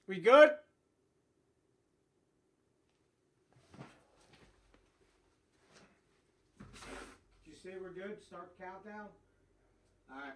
We good? Did you say we're good? Start the countdown? Alright.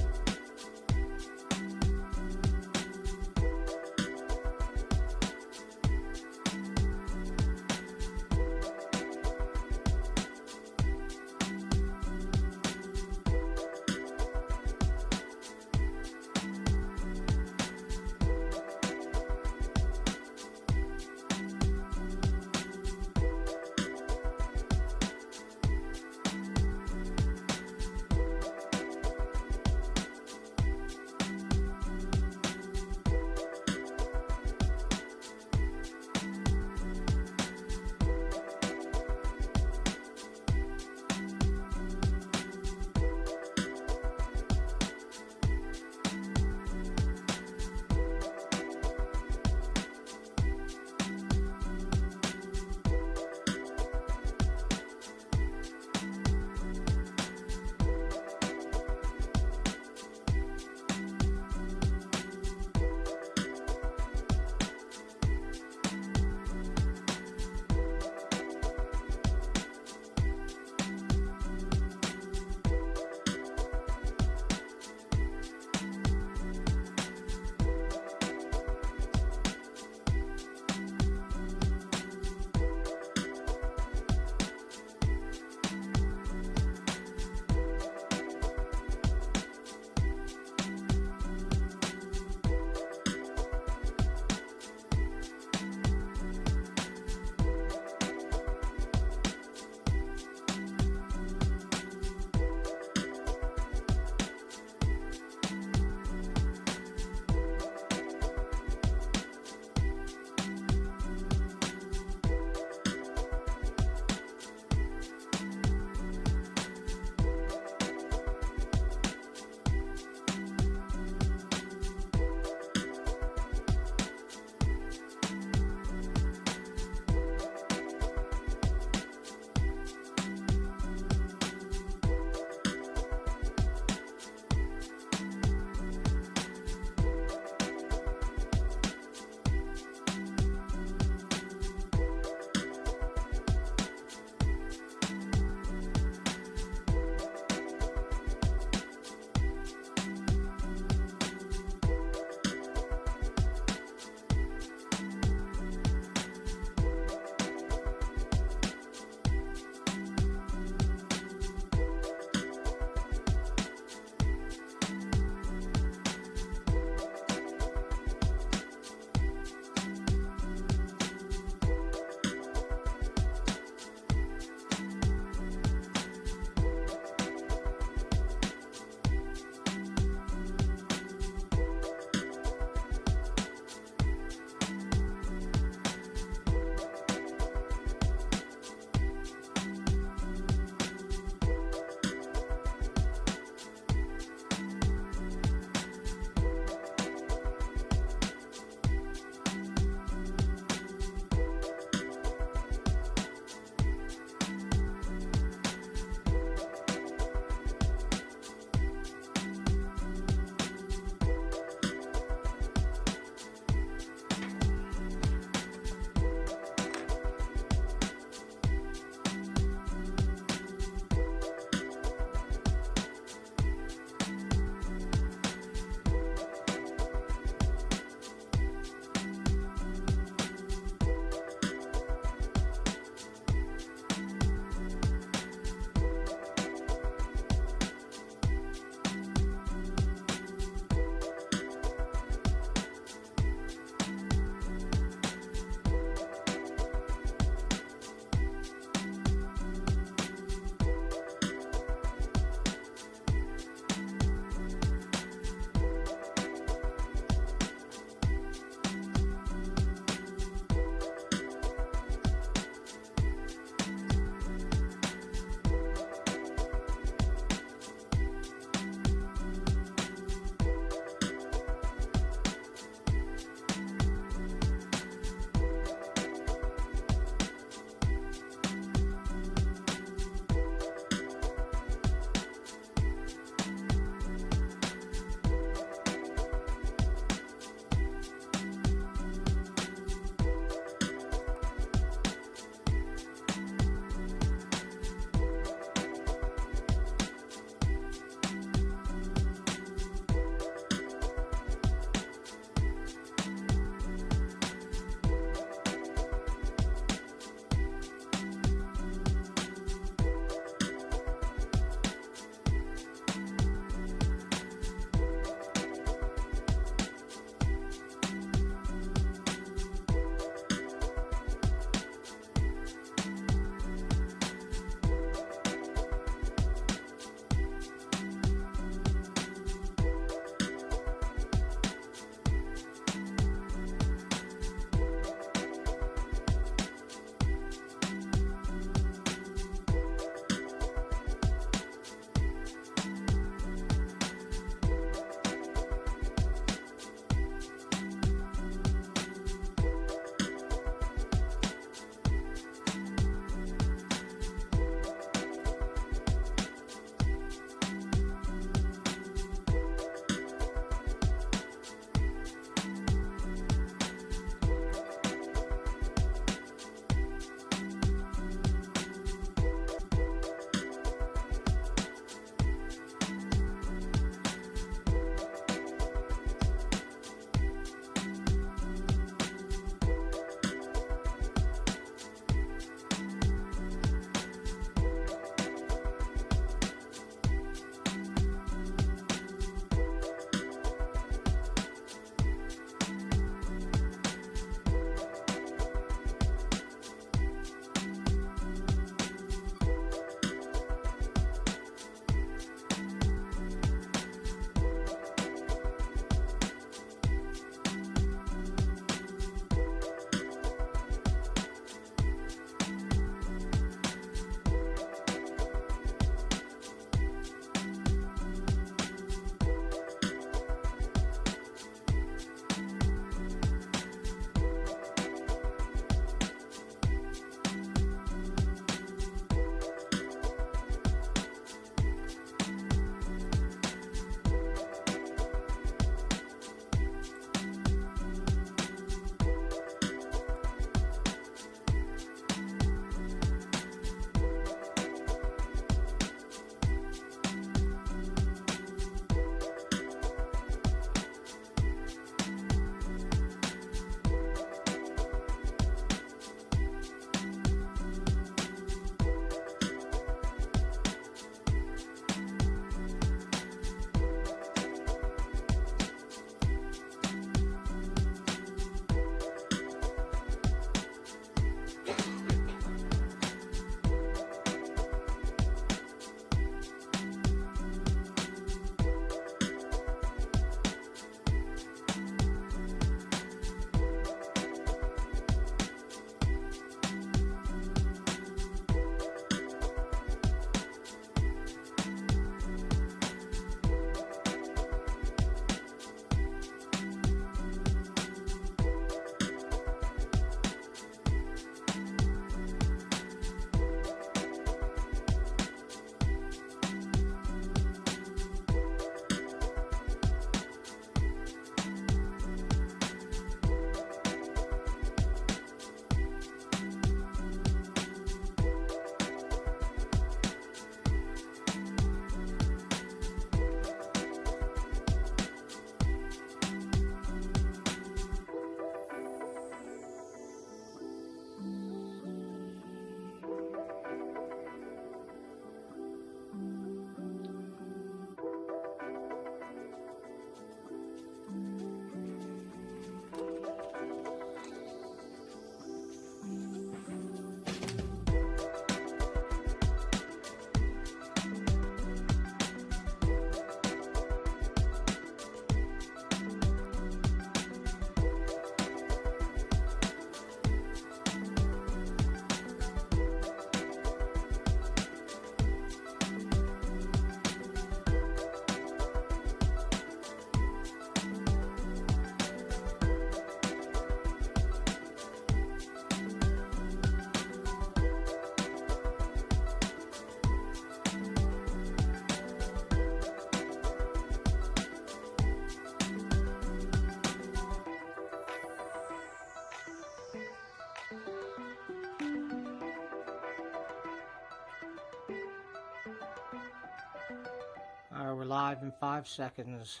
We're live in 5 seconds.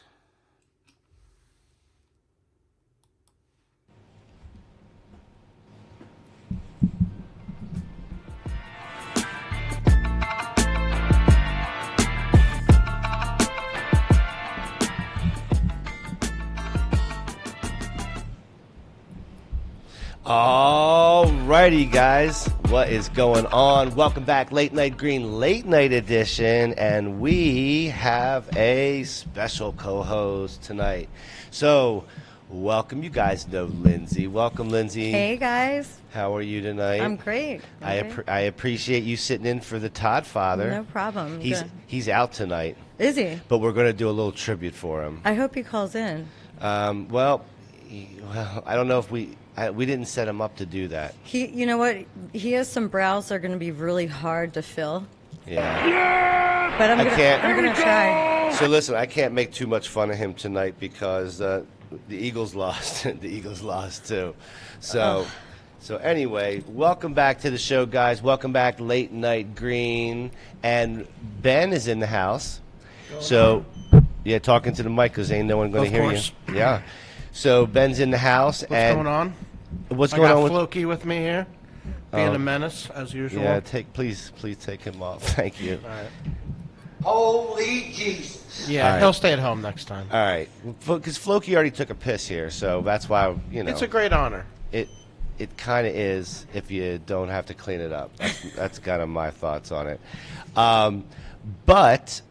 Alrighty, guys, what is going on? Welcome back, Late Night Green Late Night Edition, and we have a special co-host tonight. So, welcome, you guys know Lindsay. Welcome, Lindsay. Hey, guys. How are you tonight? I'm great. I appreciate you sitting in for the Todd father. No problem. He's out tonight. Is he? But we're going to do a little tribute for him. I hope he calls in. Well, I don't know if we didn't set him up to do that. You know what? He has some brows that are going to be really hard to fill. Yeah. But I'm gonna try. So listen, I can't make too much fun of him tonight because the Eagles lost. The Eagles lost too. So anyway, welcome back to the show, guys. Welcome back, Late Night Green, and Ben is in the house. So yeah, talking to the mic because ain't no one going to hear you. Yeah. So Ben's in the house. What's going on? What's going on with Floki with me here, being a menace as usual. Yeah, please take him off. Thank you. All right. Holy Jesus. Yeah, right. He'll stay at home next time. All right, because Floki already took a piss here, so that's why It's a great honor. It kind of is if you don't have to clean it up. That's kind of my thoughts on it. But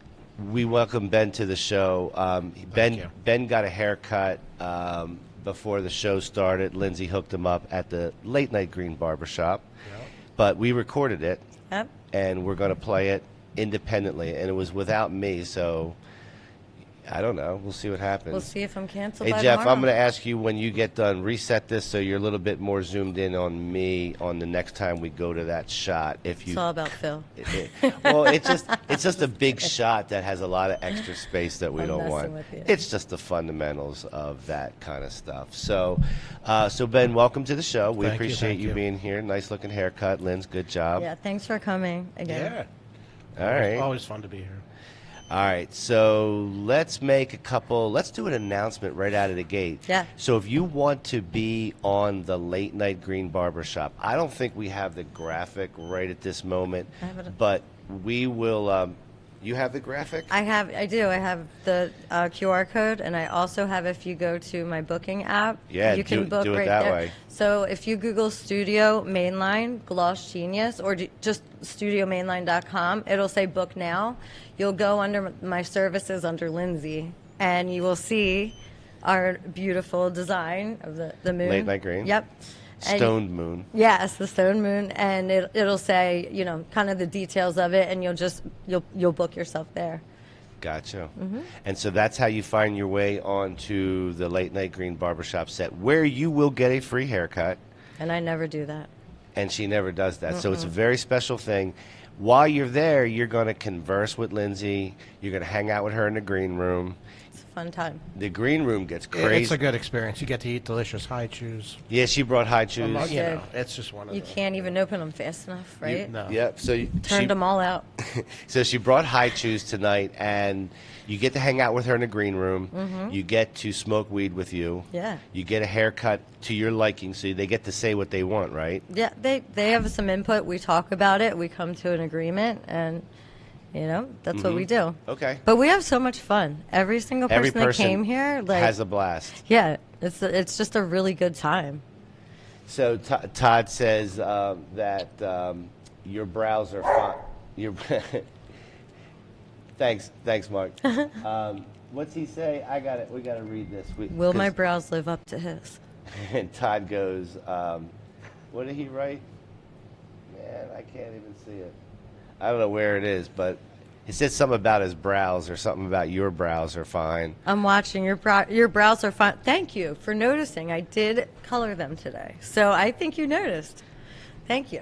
we welcome Ben to the show. Ben got a haircut before the show started. Lindsay hooked him up at the Late Night Green Barbershop. Yep. But we recorded it. Yep. And we're going to play it independently. And it was without me, so I don't know. We'll see what happens. We'll see if I'm canceled. Hey, by Jeff, tomorrow. I'm going to ask you when you get done, reset this so you're a little bit more zoomed in on me on the next time we go to that shot. It's all about Phil. Well, it's just a big shot that has a lot of extra space that we don't want. It's just the fundamentals of that kind of stuff. So Ben, welcome to the show. We appreciate you being here. Nice looking haircut, Lynn's. Good job. Yeah, thanks for coming again. Yeah. All right. Always fun to be here. All right, so let's do an announcement right out of the gate. Yeah. So if you want to be on the Late Night Green Barbershop, I don't think we have the graphic right at this moment, but we will, you have the graphic? I do. I have the QR code, and I also have, if you go to my booking app, you can book do it right that there. way. So if you Google Studio Mainline Gloss Genius, or just studiomainline.com, it'll say book now. You'll go under my services under Lindsay, and you will see our beautiful design of the moon. Late Night Green? Yep. Stoned moon. Yes, the stone moon, and it'll say, kind of the details of it, and you'll book yourself there. Gotcha. Mm-hmm. And so that's how you find your way onto the Late Night Green Barbershop set, where you will get a free haircut. And I never do that. And she never does that. So it's a very special thing. While you're there, you're going to converse with Lindsay. You're going to hang out with her in the green room. It's a fun time. The green room gets crazy. It's a good experience. You get to eat delicious high chews. Yeah, she brought high chews. It's just one of You those. can't even open them fast enough, right? No. Yep. So Turned them all out. So she brought high chews tonight, and you get to hang out with her in the green room. Mm-hmm. You get to smoke weed with you. Yeah. You get a haircut to your liking, so they get to say what they want, right? Yeah, they have some input. We talk about it. We come to an agreement, and that's what we do. Okay. But we have so much fun. Every single person that came here has a blast. Yeah, it's just a really good time. So Todd says that your brows are fine. Thanks, Mark. What's he say? We got to read this. Will my brows live up to his? And Todd goes, what did he write? Man, I can't even see it. I don't know where it is, but he said something about his brows or something about your brows are fine. I'm watching. Your brows are fine. Thank you for noticing. I did color them today, so I think you noticed. Thank you.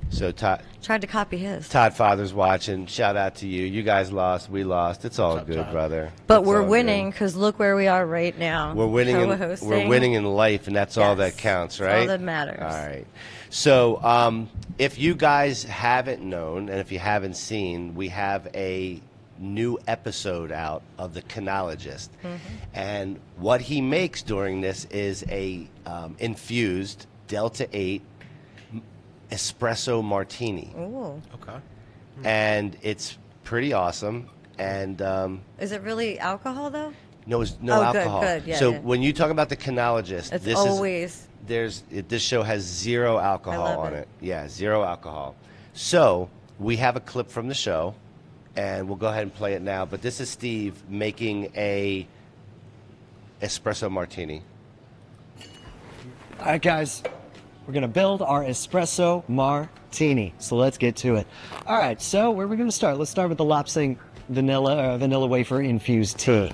So Todd tried to copy his. Todd Father's watching. Shout out to you. You guys lost. We lost. It's all good, Todd? brother. But we're winning because look where we are right now. We're winning. We're winning in life, and that's all that counts, right? That's all that matters. All right. So if you guys haven't known, and if you haven't seen, we have a new episode out of the Cannabis. And what he makes during this is a infused Delta 8 espresso martini. Ooh. Okay. And it's pretty awesome. And Is it really alcohol though? no, it's no Oh, good, alcohol. good. Yeah, so yeah. when you talk about the Cannabis, It's this always. this show has zero alcohol love on it. it. Yeah, zero alcohol. So we have a clip from the show, and we'll go ahead and play it now. But this is Steve making a espresso martini. All right, guys, we're going to build our espresso martini. So let's get to it. All right, so where are we going to start? Let's start with the Lapsang vanilla wafer infused tea.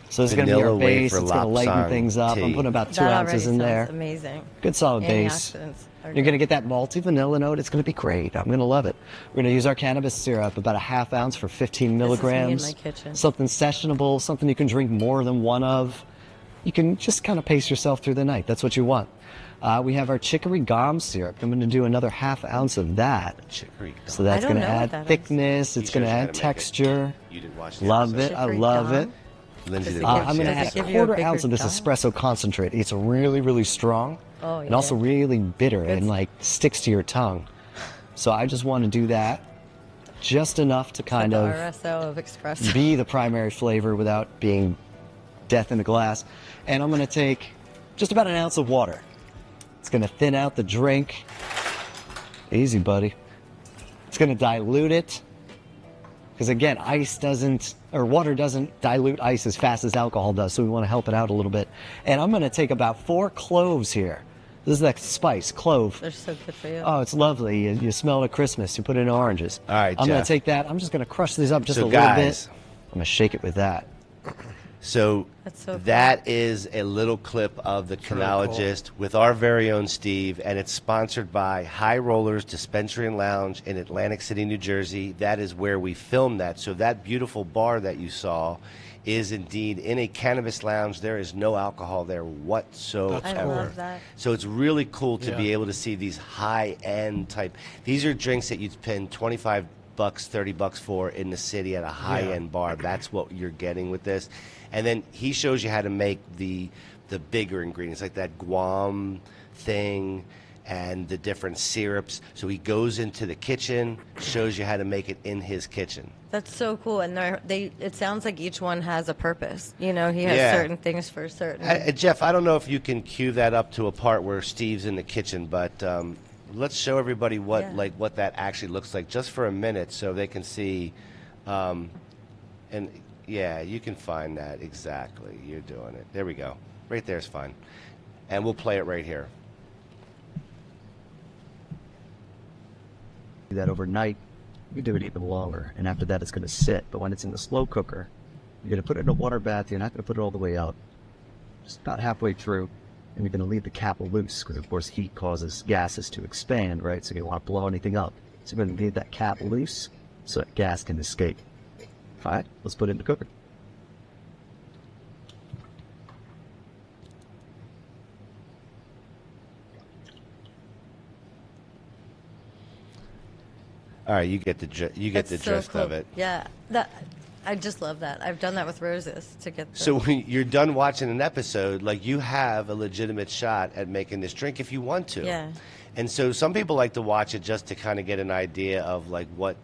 So this is going to be our Vanilla base. wafer It's going to lighten Lapsang things up. tea. I'm putting about 2 That already ounces in sounds there. amazing. Good solid base. Antioxidants are You're going to good. get that malty vanilla note. It's going to be great. I'm going to love it. We're going to use our cannabis syrup, about a half ounce for 15 This is me in milligrams. my kitchen. Something sessionable, something you can drink more than one of. You can just kind of pace yourself through the night. That's what you want. We have our chicory gum syrup. I'm going to do another half ounce of that. Chicory. So that's I don't going to know what add that is. thickness. It's He going to shows you how add to make it. texture. You didn't watch the Love episode. it. I Chicory love gum? it. Lindsay Does didn't it watch give- I'm going to Does it add give a you a quarter bigger ounce of this dot? espresso concentrate. It's really, really strong. Oh, And also yeah. really bitter and like sticks to your tongue. So I just want to do that just enough to kind the of RSO of espresso. be the primary flavor without being death in the glass. And I'm going to take just about an ounce of water. It's going to thin out the drink. Easy, buddy. It's going to dilute it. Because again, water doesn't dilute ice as fast as alcohol does, so we want to help it out a little bit. And I'm going to take about 4 cloves here. This is that spice, clove. They're so good for you. Oh, it's lovely. You smell it at Christmas. You put it in oranges. All right, I'm going Jeff. to take that. I'm just going to crush these up just So a little guys- bit. I'm going to shake it with that. So, That's so cool. that is a little clip of the really Canologist with our very own Steve, and it's sponsored by High Rollers Dispensary and Lounge in Atlantic City, New Jersey. That is where we filmed that. So that beautiful bar that you saw is indeed in a cannabis lounge. There is no alcohol there whatsoever. I love that. So it's really cool to be Yeah. able to see these high-end type. These are drinks that you'd spend $25, $30 for in the city at a high-end bar. That's what you're getting with this. And then he shows you how to make the bigger ingredients, like that Guam thing and the different syrups. So he goes into the kitchen, shows you how to make it in his kitchen. That's so cool. And it sounds like each one has a purpose. You know, he has Yeah. certain things for certain. Jeff, I don't know if you can cue that up to a part where Steve's in the kitchen, but let's show everybody what that actually looks like just for a minute, so they can see. And yeah, you can find that exactly. You're doing it. There we go. Right there's fine, and we'll play it right here. Do that overnight. You do it even longer. And after that, it's going to sit. But when it's in the slow cooker, you're going to put it in a water bath. You're not going to put it all the way out. Just about halfway through. And you're going to leave the cap loose because, of course, heat causes gases to expand, right? So you don't want to blow anything up. So you're going to leave that cap loose so that gas can escape. All right, let's put it in the cooker. All right, you get the That's so gist cool. of it. Yeah, I just love that. I've done that with roses to get. So when you're done watching an episode, like, you have a legitimate shot at making this drink if you want to. Yeah. And so some people like to watch it just to kind of get an idea of like what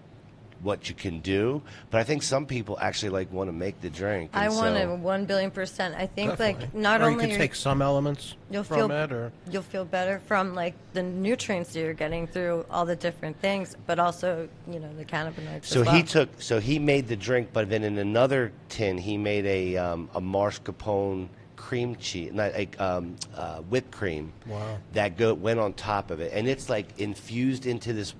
you can do, but I think some people actually like want to make the drink. I and want so- to 1,000,000,000%. I think like Definitely. not or only you can take some elements you'll from feel it, or you'll feel better from like the nutrients that you're getting through all the different things, but also the cannabinoids. So as well. he made the drink, but then in another tin he made a mascarpone cream cheese, not whipped cream. Wow. That went on top of it, and it's like infused into this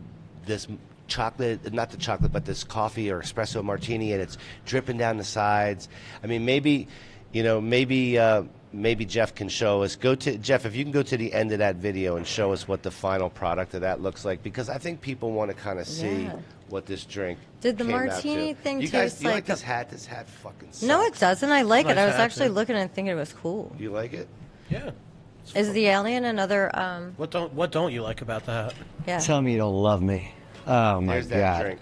chocolate, not the chocolate, but this coffee or espresso martini, and it's dripping down the sides. I mean, maybe Jeff can show us. Jeff, if you can go to the end of that video and show us what the final product of that looks like, because I think people want to kind of see Yeah. what this drink. Did the came out martini to. thing You guys, taste do you like like this hat? This hat fucking sucks. No, it doesn't. I like it. Nice I was hat, actually too. looking and thinking it was cool. Do you like it? yeah. Is the alien another? What don't you like about that? Yeah. Tell me you don't love me. Oh, my There's that God. drink.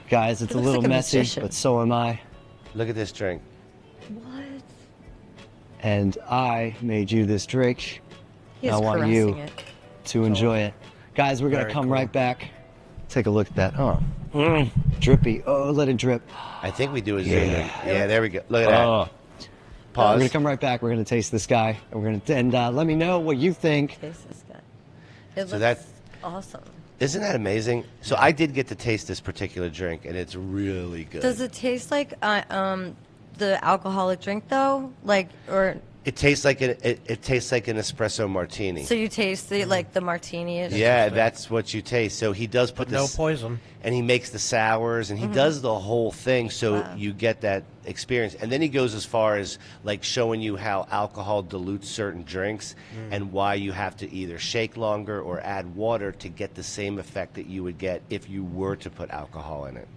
Guys, it's He a looks little like a messy, magician. but so am I. Look at this drink. What? And I made you this drink. He is I want caressing you it. to enjoy it. Guys, we're going to Very come cool. right back. Take a look at that. Oh, drippy. Oh, let it drip. I think we do a zoom in. Yeah, there we go. Look at that. Oh. We're Pause. going to come right back. We're going to taste this guy. And we're going to let me know what you think. Taste this guy. It So looks that- awesome. Isn't that amazing? So I did get to taste this particular drink, and it's really good. Does it taste like the alcoholic drink though? Like or It tastes like it tastes like an espresso martini. so you taste the like the martini? Yeah, that's what you taste. So he does put No this, poison. and he makes the sours, and he does the whole thing, so you get that experience. And then he goes as far as like showing you how alcohol dilutes certain drinks, and why you have to either shake longer or add water to get the same effect that you would get if you were to put alcohol in it.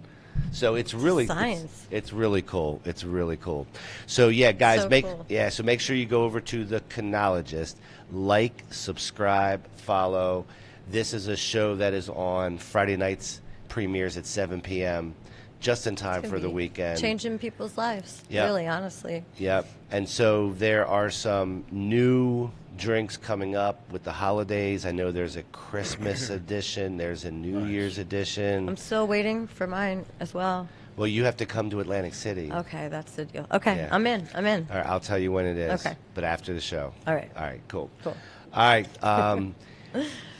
So it's really Science. It's really cool. It's really cool. So yeah, guys, So make cool. so make sure you go over to the Canologist, like, subscribe, follow. This is a show that is on Friday nights, premieres at 7 p.m. just in time for the weekend. Changing people's lives. Yeah. Really, honestly. Yep. And so there are some new drinks coming up with the holidays. I know there's a Christmas edition. There's a New Year's edition. I'm still waiting for mine as well. Well, you have to come to Atlantic City. Okay, that's the deal. Okay, Yeah. I'm in. I'm in. All right, I'll tell you when it is. Okay. But after the show. All right. All right, cool. Cool. All right.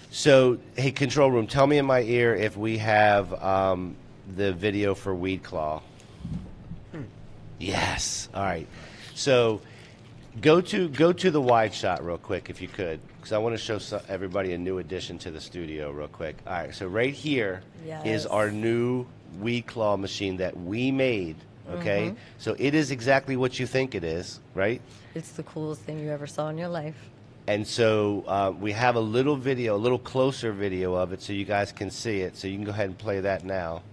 So, hey, control room, tell me in my ear if we have the video for Weed Claw. Yes. All right. So, go to the wide shot real quick if you could, because I want to show everybody a new addition to the studio real quick. All right. So right here is Yes. our new Weed Claw machine that we made. Okay. So it is exactly what you think it is, right? It's the coolest thing you ever saw in your life. And so we have a little video, a little closer video of it so you guys can see it. So you can go ahead and play that now,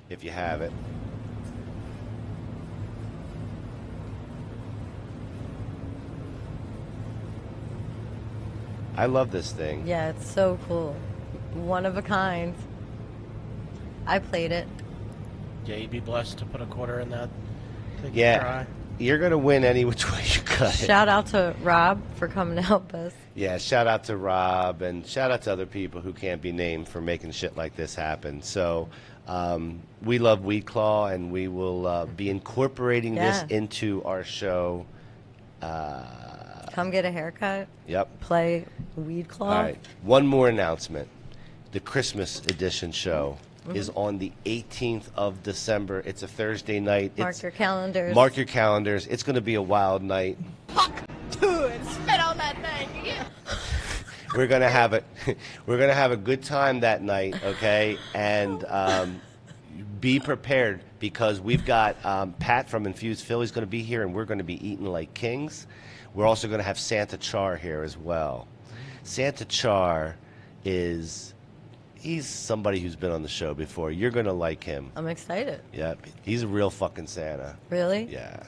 if you have it. I love this thing. Yeah, it's so cool. One of a kind. I played it. Yeah, you'd be blessed to put a quarter in that. Take a Yeah. try. You're going to win any which way you cut it. Shout out to Rob for coming to help us. Yeah, shout out to Rob and shout out to other people who can't be named for making shit like this happen. So we love Weed Claw, and we will be incorporating this Yeah. into our show. Come get a haircut. Yep. Play Weed Claw. All right. One more announcement. The Christmas edition show is on the 18th of December. It's a Thursday night. Mark your calendars. Mark your calendars. It's going to be a wild night. We're gonna have it. We're gonna have a good time that night, okay? And be prepared because we've got Pat from Infused Philly's going to be here, and we're going to be eating like kings. We're also going to have Santa Char here as well. Santa Char he's somebody who's been on the show before. You're going to like him. I'm excited. Yep, he's a real fucking Santa. Really? Yeah.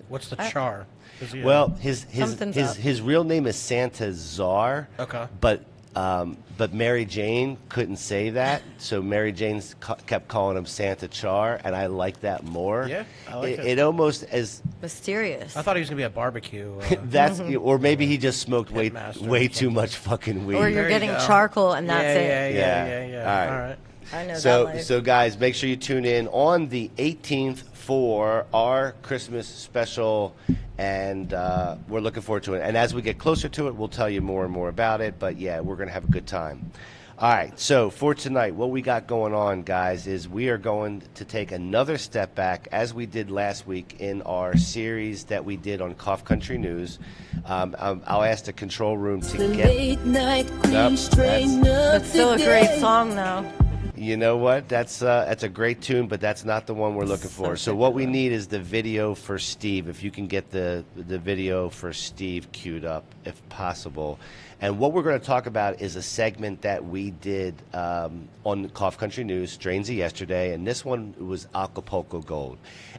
What's the char? Is he, Well, his Something's up. his real name is Santa Czar. Okay. But Mary Jane couldn't say that, so Mary Jane kept calling him Santa Char, and I like that more. Yeah, I like it. It almost as Mysterious. I thought he was gonna be a barbecue. that's, or maybe he just smoked way Headmaster way or too much fucking weed. or you're There you getting go. charcoal and that's it. Yeah. All right. I know that So, life. so guys, make sure you tune in on the 18th for our Christmas special, and we're looking forward to it. And as we get closer to it, we'll tell you more and more about it. But yeah, we're gonna have a good time. All right. So for tonight, what we got going on, guys, is we are going to take another step back, as we did last week in our series that we did on Cough Country News. I'll ask the control room to get. Late night queen Nope, straighten up That's still a the great day. song though. You know what? That's a great tune, but that's not the one we're looking for. So what we need is the video for Steve. If you can get the video for Steve queued up, if possible. And what we're going to talk about is a segment that we did on Cough Country News, Strains of Yesterday, and this one was Acapulco Gold.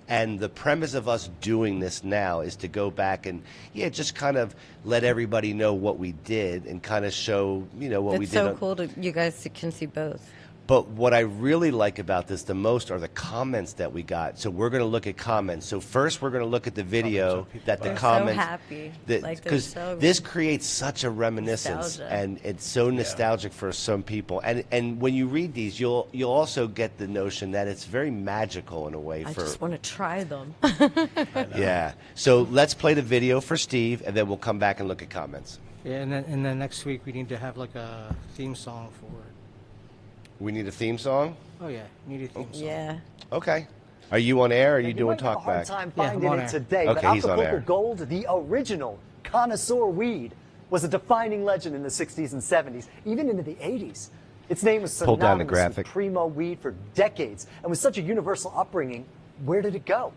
And the premise of us doing this now is to go back and, just kind of let everybody know what we did and kind of show, what we It's did. so cool to you guys can see both. But what I really like about this the most are the comments that we got. So we're going to look at comments. So first we're going to look at the video that the They're comments. so happy. Like, they're Because so this creates such a reminiscence, nostalgia. and it's so nostalgic for some people. And when you read these, you'll also get the notion that it's very magical in a way. I For just want to try them. yeah. So let's play the video for Steve, and then we'll come back and look at comments. Yeah, and then next week we need to have like a theme song for it. We need a theme song. Oh yeah, need a theme song. Yeah. Okay. Are you on air? Or are you You doing might have a hard talkback? time Yeah, finding I'm on it air. today, Okay, but he's on Acapulco air. Gold, the original connoisseur weed, was a defining legend in the 60s and 70s, even into the 80s. Its name was Pull down the synonymous graphic. with primo weed for decades, and with such a universal upbringing, where did it go?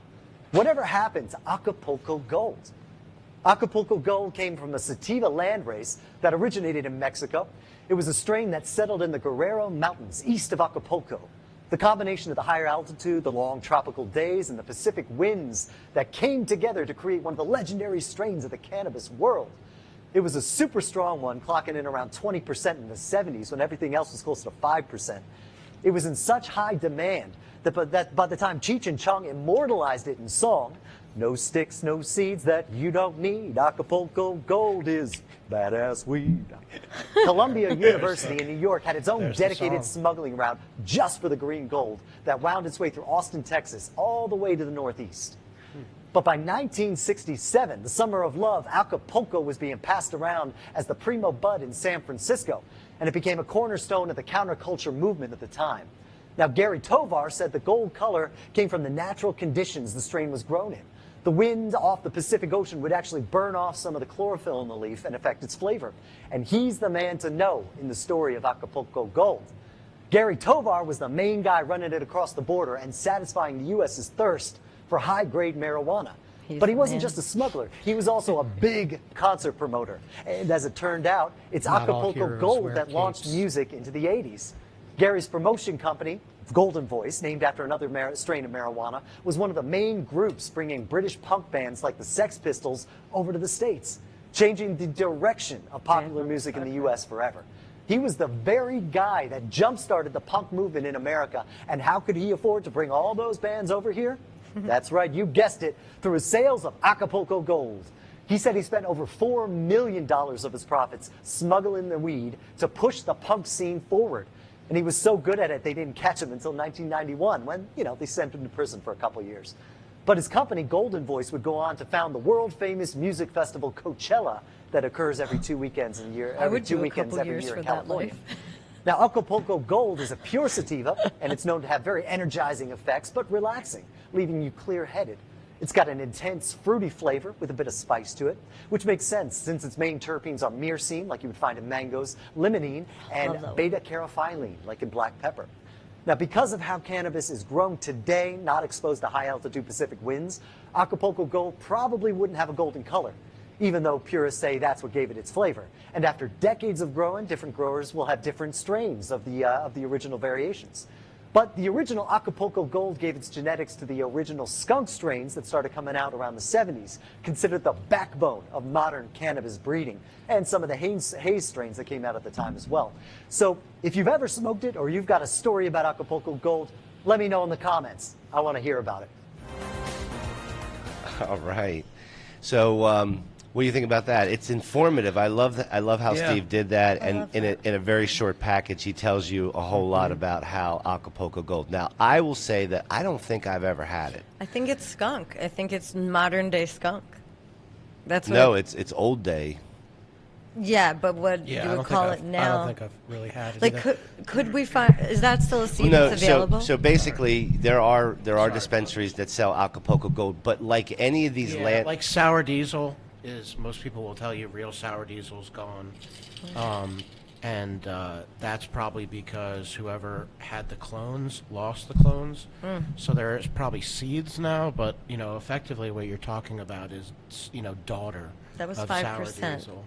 Whatever happened to Acapulco Gold? Acapulco Gold came from a sativa landrace that originated in Mexico. It was a strain that settled in the Guerrero Mountains east of Acapulco. The combination of the higher altitude, the long tropical days, and the Pacific winds that came together to create one of the legendary strains of the cannabis world. It was a super strong one, clocking in around 20% in the 70s when everything else was close to 5%. It was in such high demand that by the time Cheech and Chong immortalized it in song, no sticks, no seeds that you don't need. Acapulco Gold is badass weed. Columbia University in New York had its own There's the dedicated song. smuggling route just for the green gold that wound its way through Austin, Texas, all the way to the Northeast. But by 1967, the summer of love, Acapulco was being passed around as the primo bud in San Francisco, and it became a cornerstone of the counterculture movement at the time. Now, Gary Tovar said the gold color came from the natural conditions the strain was grown in. The wind off the Pacific Ocean would actually burn off some of the chlorophyll in the leaf and affect its flavor. And he's the man to know in the story of Acapulco Gold. Gary Tovar was the main guy running it across the border and satisfying the U.S.'s thirst for high-grade marijuana. He's But he the wasn't man. just a smuggler. He was also a big concert promoter. And as it turned out, it's Not all Acapulco heroes Gold wear that launched capes. music into the 80s. Gary's promotion company, Golden Voice, named after another strain of marijuana, was one of the main groups bringing British punk bands like the Sex Pistols over to the States, changing the direction of popular music in the U.S. forever. He was the very guy that jump-started the punk movement in America. And how could he afford to bring all those bands over here? That's right, you guessed it, through his sales of Acapulco Gold. He said he spent over $4 million of his profits smuggling the weed to push the punk scene forward. And he was so good at it, they didn't catch him until 1991 when, they sent him to prison for a couple years. But his company, Golden Voice, would go on to found the world-famous music festival Coachella that occurs every 2 weekends a year. I Every would 2 do a weekends couple every years year for in that California. life. Now, Acapulco Gold is a pure sativa, and it's known to have very energizing effects, but relaxing, leaving you clear-headed. It's got an intense, fruity flavor with a bit of spice to it, which makes sense since its main terpenes are myrcene, like you would find in mangoes, limonene, and Love that one. beta-carotene, like in black pepper. Now, because of how cannabis is grown today, not exposed to high-altitude Pacific winds, Acapulco Gold probably wouldn't have a golden color, even though purists say that's what gave it its flavor. And after decades of growing, different growers will have different strains of the original variations. But the original Acapulco Gold gave its genetics to the original skunk strains that started coming out around the 70s, considered the backbone of modern cannabis breeding, and some of the haze strains that came out at the time as well. So if you've ever smoked it or you've got a story about Acapulco Gold, let me know in the comments. I want to hear about it. All right. So, what do you think about that? It's informative. I love how Yeah. Steve did that, and love in a very short package, he tells you a whole lot about how Acapulco Gold. Now, I will say that I don't think I've ever had it. I think it's skunk. I think it's modern day skunk. That's what No, it's old day. yeah, but what Yeah, you I would don't call think it I now. don't think I've really had it. Like, either. could we find? Is that still a seed No, that's available? so basically there are dispensaries that sell Acapulco Gold, but like any of these Yeah, like sour diesel is, most people will tell you real sour diesel's gone. And that's probably because whoever had the clones lost the clones. So there's probably seeds now, but, effectively what you're talking about is, daughter That was of 5%. sour diesel.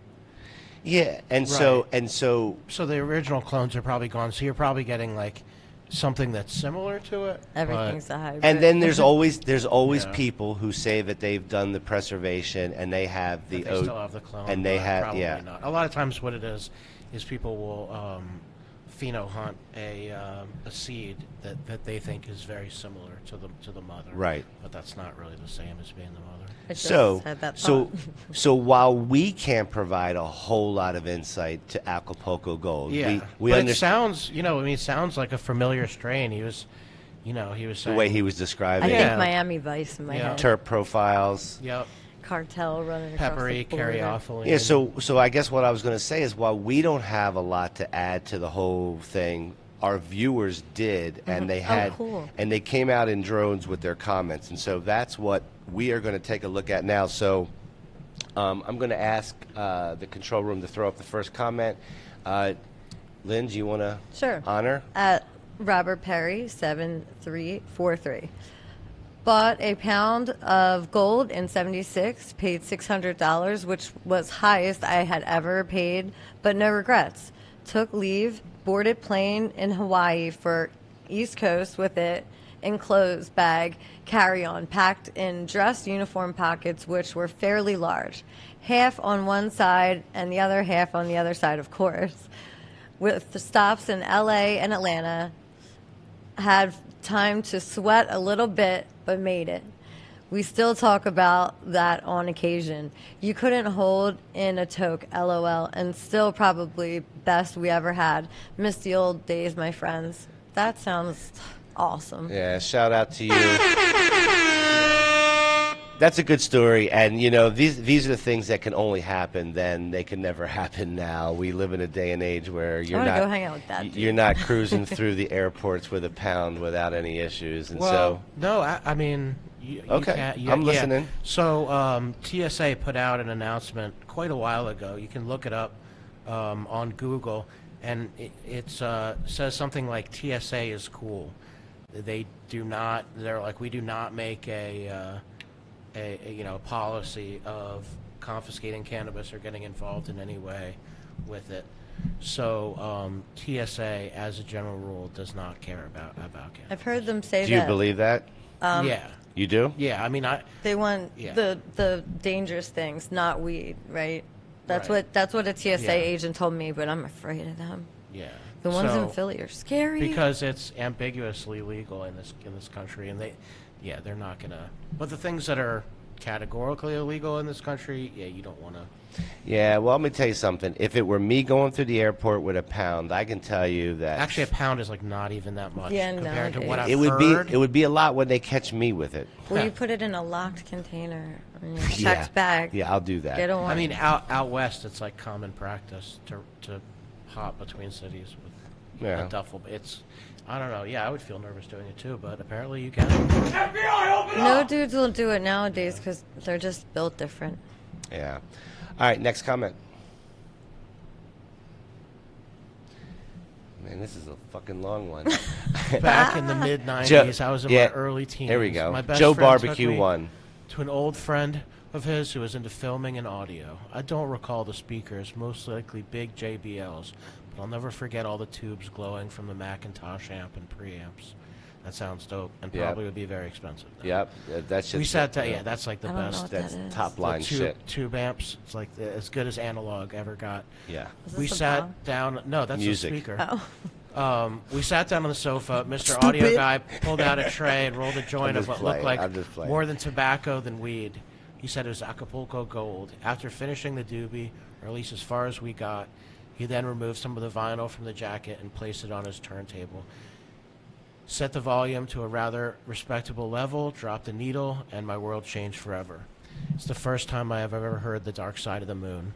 yeah, and Right. so So the original clones are probably gone. So you're probably getting like something that's similar to it. but- Everything's a hybrid. and then there's always Yeah. people who say that they've done the preservation and they have the But they still have the clone. and they but have probably yeah. not. A lot of times, what it is people will phenohunt a seed that they think is very similar to the mother. Right. But that's not really the same as being the mother. I just So, had that so, thought. so while we can't provide a whole lot of insight to Acapulco Gold, Yeah. we but it understand sounds, it sounds like a familiar strain. He was the saying way he was I describing Yeah. think Miami Vice in my Yeah. head. terp profiles. Yep. Cartel running across Peppery, the border. caryophyllene. Yeah, so I guess what I was going to say is while we don't have a lot to add to the whole thing, our viewers did, and they had, cool. and they came out in drones with their comments, and so that's what we are going to take a look at now. So I'm going to ask the control room to throw up the first comment. Lynn, do you want to Sure. honor? At Robert Perry 7343. Bought a pound of gold in 76, paid $600, which was highest I had ever paid, but no regrets. Took leave, boarded plane in Hawaii for East Coast with it, enclosed bag, carry-on, packed in dress uniform pockets, which were fairly large. Half on one side and the other half on the other side, of course. With the stops in LA and Atlanta, had time to sweat a little bit, but made it. We still talk about that on occasion. You couldn't hold in a toke, LOL, and still probably best we ever had. Miss the old days, my friends. That sounds awesome. Yeah, shout out to you. That's a good story, and these are the things that can only happen then. They can never happen now. We live in a day and age where you're wanna not go hang out with that dude. you're not cruising through the airports with a pound without any issues, and so no, I mean, you Okay, can't, I'm listening. So TSA put out an announcement quite a while ago. You can look it up on Google, and it says something like TSA is cool. They do not. They're like, we do not make a policy of confiscating cannabis or getting involved in any way with it. So TSA, as a general rule, does not care about cannabis. I've heard them say do you that believe that? Yeah, You do? yeah. I mean, they want Yeah. the dangerous things, not weed, right? That's Right. what a TSA Yeah. agent told me, but I'm afraid of them. yeah. The ones in So- Philly are scary. because it's ambiguously legal in this country, and they're not gonna. But the things that are categorically illegal in this country, yeah, you don't want to. Yeah. Well, let me tell you something. If it were me going through the airport with a pound, I can tell you that Actually, a pound is like not even that much Yeah, compared to what I've nowadays. it would heard. be a lot when they catch me with it. Well, you put it in a locked container in your Yeah. checked bag. Yeah, I'll do that. Get on. I mean, out west, it's like common practice to hop between cities with Yeah. a duffel. I don't know. Yeah, I would feel nervous doing it too, but apparently you can. No dudes will do it nowadays because they're just built different. Yeah. All right, next comment. Man, this is a fucking long one. Back in the mid '90s, I was in yeah, my early teens. here we go. My best Joe friend took Barbecue me won. to an old friend of his who was into filming and audio. I don't recall the speakers, most likely big JBLs, but I'll never forget all the tubes glowing from the Macintosh amp and preamps. That sounds dope, and Yep. probably would be very expensive. Yep, that's just We sat down. Yeah, that's like the I don't know best. what that's that is. top line the shit. tube amps. It's like as good as analog ever got. Yeah. Is We this a sat bomb? down. No, that's Music. a speaker. Oh. We sat down on the sofa. Mr. Audio Guy pulled out a tray and rolled a joint I'm of just what looked playing. like I'm just playing. more than tobacco than weed. He said it was Acapulco Gold. After finishing the doobie, or at least as far as we got, he then removed some of the vinyl from the jacket and placed it on his turntable. Set the volume to a rather respectable level, dropped the needle, and my world changed forever. It's the first time I have ever heard The Dark Side of the Moon.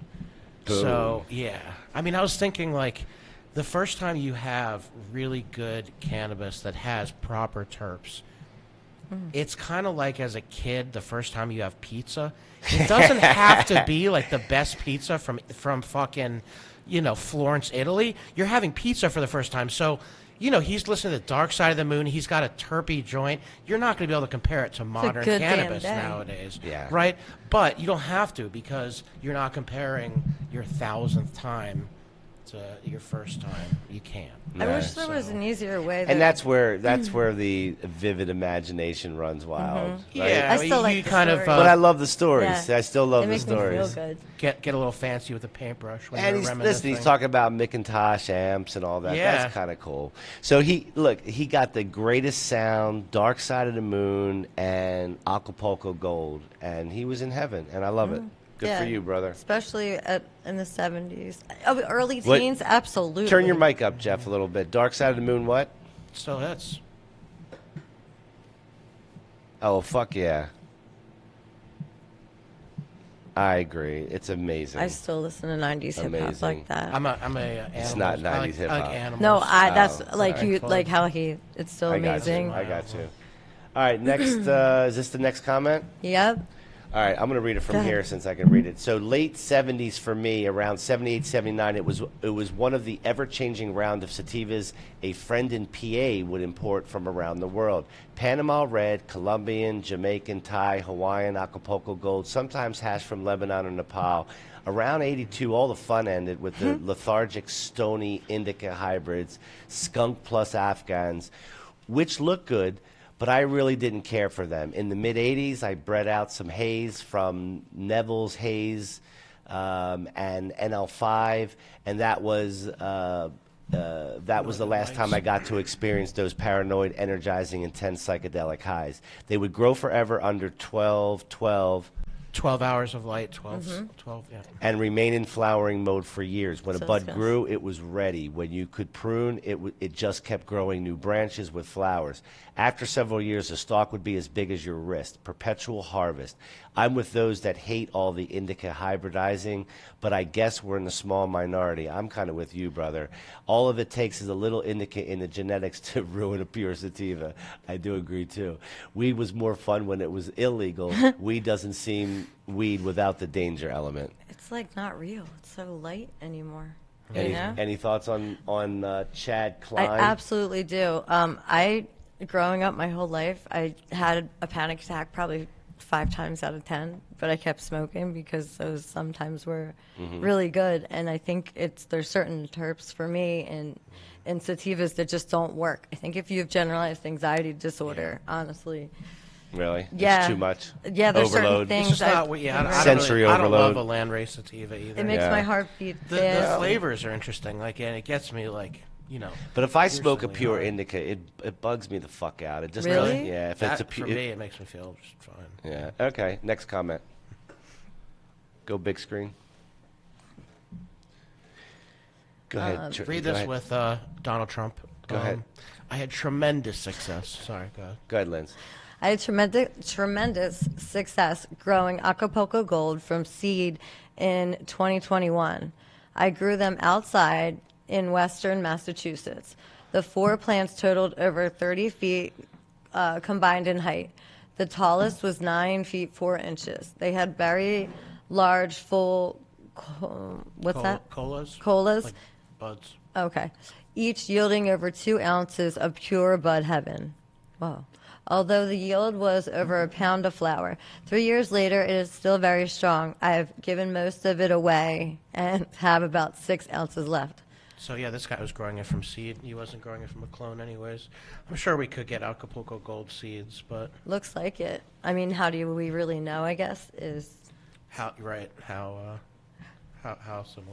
So, yeah. I mean, I was thinking, like, the first time you have really good cannabis that has proper terps, it's kind of like as a kid, the first time you have pizza. It doesn't have to be like the best pizza from fucking, Florence, Italy. You're having pizza for the first time. So, he's listening to The Dark Side of the Moon. He's got a terpy joint. You're not going to be able to compare it to modern good damn cannabis day. nowadays. Yeah. Right? But you don't have to because you're not comparing your 1,000th time your first time, you can't. I wish there was an easier way. And that's where the vivid imagination runs wild. Right? Yeah, I still like you the kind of. story. But I love the stories. Yeah. I still love They the make me feel stories. good. Get a little fancy with a paintbrush when And you're he's reminiscing. he's talking about Macintosh amps and all that. Yeah. That's kind of cool. So he got the greatest sound, Dark Side of the Moon, and Acapulco Gold, and he was in heaven, and I love it. Good for you, brother. Especially in the 70s. Oh, early What- teens, absolutely. Turn your mic up, Jeff, a little bit. Dark Side of the Moon, what? Still hits. Oh, fuck yeah. I agree. It's amazing. I still listen to 90s hip hop Amazing. like that. I'm a animals. It's not 90s I like hip-hop. animals. No, that's Oh, like you, sorry. like how it's still I got amazing. you. I got you. All right, next, is this the next comment? Yep. All right, I'm going to read it from Go ahead. here since I can read it. So late 70s for me, around 78, 79, it was one of the ever-changing round of sativas a friend in PA would import from around the world. Panama Red, Colombian, Jamaican, Thai, Hawaiian, Acapulco Gold, sometimes hash from Lebanon or Nepal. Around 82, all the fun ended with the lethargic, stony indica hybrids, skunk plus Afghans, which look good, but I really didn't care for them. In the mid-'80s, I bred out some haze from Neville's Haze and NL5, and that was the last time I got to experience those paranoid, energizing, intense psychedelic highs. They would grow forever under 12, 12 hours of light, 12, Mm-hmm. 12, yeah. and remain in flowering mode for years. When a So bud it's good. grew, it was ready. When you could prune, it just kept growing new branches with flowers. After several years, the stalk would be as big as your wrist. Perpetual harvest. I'm with those that hate all the indica hybridizing, but I guess we're in the small minority. I'm kind of with you, brother. All of it takes is a little indica in the genetics to ruin a pure sativa. I do agree, too. Weed was more fun when it was illegal. Weed doesn't seem weed without the danger element. It's like not real. It's so light anymore. Any, You know? any thoughts on Chad I Klein? absolutely do. Growing up my whole life, I had a panic attack probably 5 times out of 10, but I kept smoking because those sometimes were really good. And I think there's certain terps for me in sativas that just don't work. I think if you have generalized anxiety disorder, honestly, Really? Yeah. It's too much? Yeah, there's certain Overload? things It's just I've- not, yeah, I don't Sensory really, I don't overload. love a landrace sativa either. it makes Yeah. my heart beat the fast. flavors are interesting, like, and it gets me, like, you know. But if I smoke a Personally, pure I- indica, it bugs me the fuck out. It just Really? Yeah. If That, it's a for pure. me, it makes me feel just fine. Yeah. Okay. Next comment. Go big screen. Go ahead. Read go this ahead. with Donald Trump. Go ahead. I had tremendous success. Sorry, go ahead. Go ahead, Linz. I had tremendous success growing Acapulco Gold from seed in 2021. I grew them outside in western Massachusetts. The 4 plants totaled over 30 feet combined in height. The tallest was 9 feet 4 inches. They had very large, full, what's that? Colas? Colas. Like buds. Okay. Each yielding over 2 ounces of pure bud heaven. Whoa. Although the yield was over a pound of flower. 3 years later, it is still very strong. I have given most of it away and have about 6 ounces left. So, yeah, this guy was growing it from seed. He wasn't growing it from a clone anyways. I'm sure we could get Acapulco Gold seeds, but Looks like it. I mean, how do we really know, I guess, is... how similar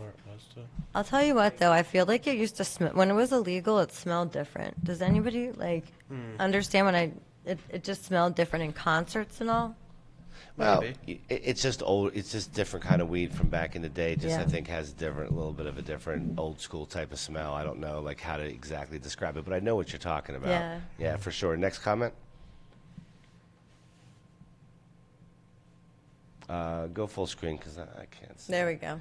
it was to... I'll tell you what, though. I feel like it used to smell... When it was illegal, it smelled different. Does anybody, understand when it just smelled different in concerts and all? Well, Maybe. it's just old. It's just different kind of weed from back in the day. Just Yeah. I think has a little bit of a different old school type of smell. I don't know like how to exactly describe it, but I know what you're talking about. Yeah. Yeah, for sure. Next comment. Go full screen because I can't see. There we go.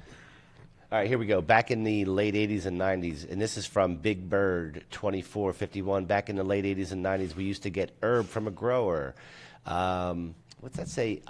All right, here we go. Back in the late 80s and 90s, and this is from Big Bird 2451. Back in the late 80s and 90s, we used to get herb from a grower. What's that say?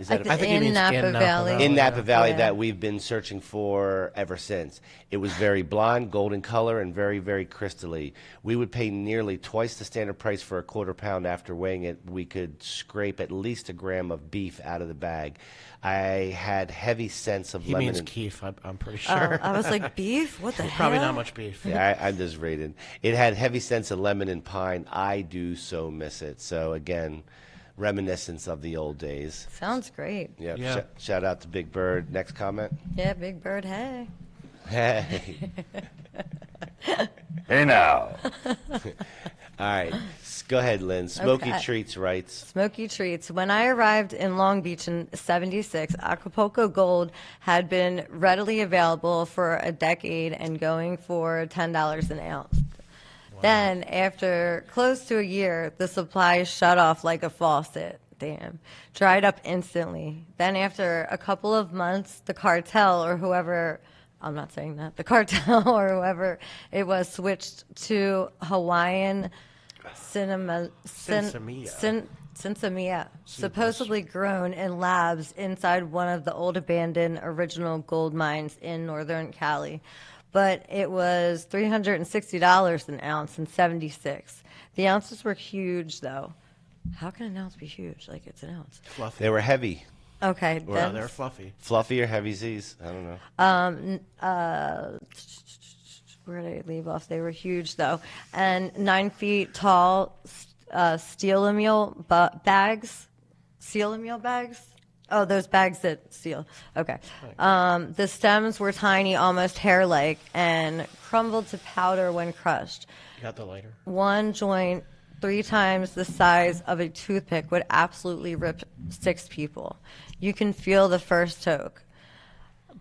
Is that I think he in means Napa in Napa Valley. Valley. in Napa Valley Yeah. that we've been searching for ever since. It was very blonde, golden color, and very, very crystally. We would pay nearly twice the standard price for a quarter pound. After weighing it, we could scrape at least a gram of beef out of the bag. I had heavy sense of He lemon. means and- Keith, I'm pretty Oh, sure. I was like, beef? What the hell? Probably not much beef. Yeah, I'm just rated. It had heavy sense of lemon and pine. I do so miss it. So again, reminiscence of the old days. Sounds great. Yeah. Yeah. Shout out to Big Bird. Next comment. Yeah, Big Bird, hey. Hey. Hey now. All right. Go ahead, Lynn. Smoky Okay. Treats writes. Smoky Treats. When I arrived in Long Beach in '76, Acapulco Gold had been readily available for a decade and going for $10 an ounce. Then, after close to a year, the supply shut off like a faucet. Damn. Dried up instantly. Then, after a couple of months, the cartel or whoever, I'm not saying that, the cartel or whoever it was switched to Hawaiian Sinsemilla, supposedly grown in labs inside one of the old abandoned original gold mines in northern Cali. But it was $360 an ounce in '76. The ounces were huge, though. How can an ounce be huge? Like, it's an ounce. Fluffy. They were heavy. Okay, No, then they're fluffy. Fluffy or heavy Z's? I don't know. where did I leave off? They were huge, though. And 9 feet tall steel meal bags. Seal meal bags? Oh, those bags that seal. Okay. The stems were tiny, almost hair-like, and crumbled to powder when crushed. You got the lighter? One joint 3 times the size of a toothpick would absolutely rip 6 people. You can feel the first toke.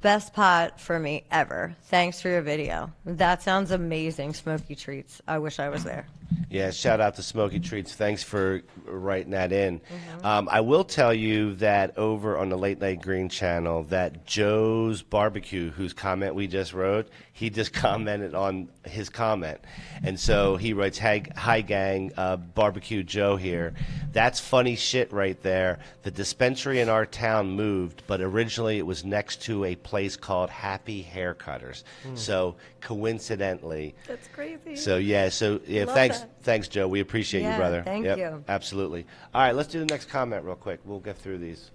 Best pot for me ever. Thanks for your video. That sounds amazing, Smoky Treats. I wish I was there. Yeah, shout out to Smoky Treats. Thanks for writing that in. I will tell you that over on the Late Night Green channel, that Joe's Barbecue, whose comment we just wrote, he just commented on his comment. And so he writes, hi gang, Barbecue Joe here. That's funny shit right there. The dispensary in our town moved, but originally it was next to a place called Happy Haircutters. So coincidentally. That's crazy. So yeah, Love thanks, that. thanks, Joe. We appreciate you, Yeah, brother. thank Yep, you. absolutely. All right, let's do the next comment real quick. We'll get through these.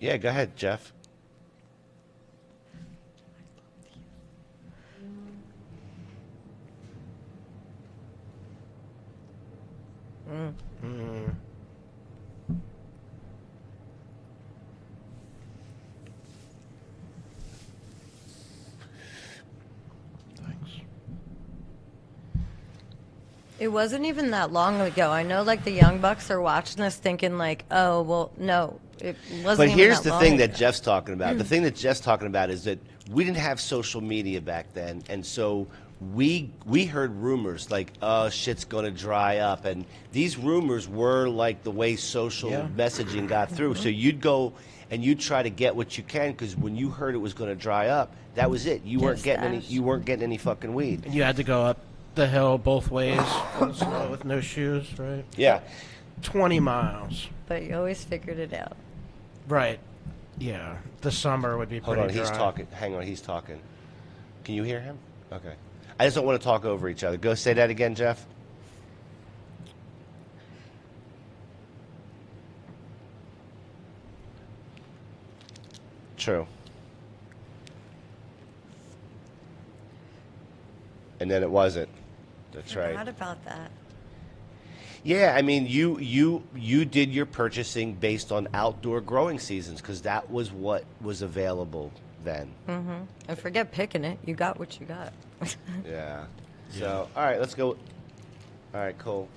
Yeah, go ahead, Jeff. Thanks. It wasn't even that long ago. I know, like, the young bucks are watching this thinking, like, oh, well, no, it wasn't But even here's that the long thing ago. that Jeff's talking about. The thing that Jeff's talking about is that we didn't have social media back then, and so we heard rumors like, oh, shit's going to dry up, and these rumors were like the way social Yeah. messaging got through. So you'd go and you'd try to get what you can, because when you heard it was going to dry up, that was it. You weren't getting any. stash. You weren't getting any fucking weed. And you had to go up the hill both ways in the snow with no shoes, right? Yeah. 20 miles. But you always figured it out. Right. Yeah. The summer would be Hold pretty on, he's dry. talking. Hang on, he's talking. Can you hear him? Okay. I just don't want to talk over each other. Go say that again, Jeff. True. And then it wasn't. That's right. Forgot about that. Yeah, I mean, you did your purchasing based on outdoor growing seasons, because that was what was available then. And forget picking it. You got what you got. Yeah. So, all right, let's go. All right, cool.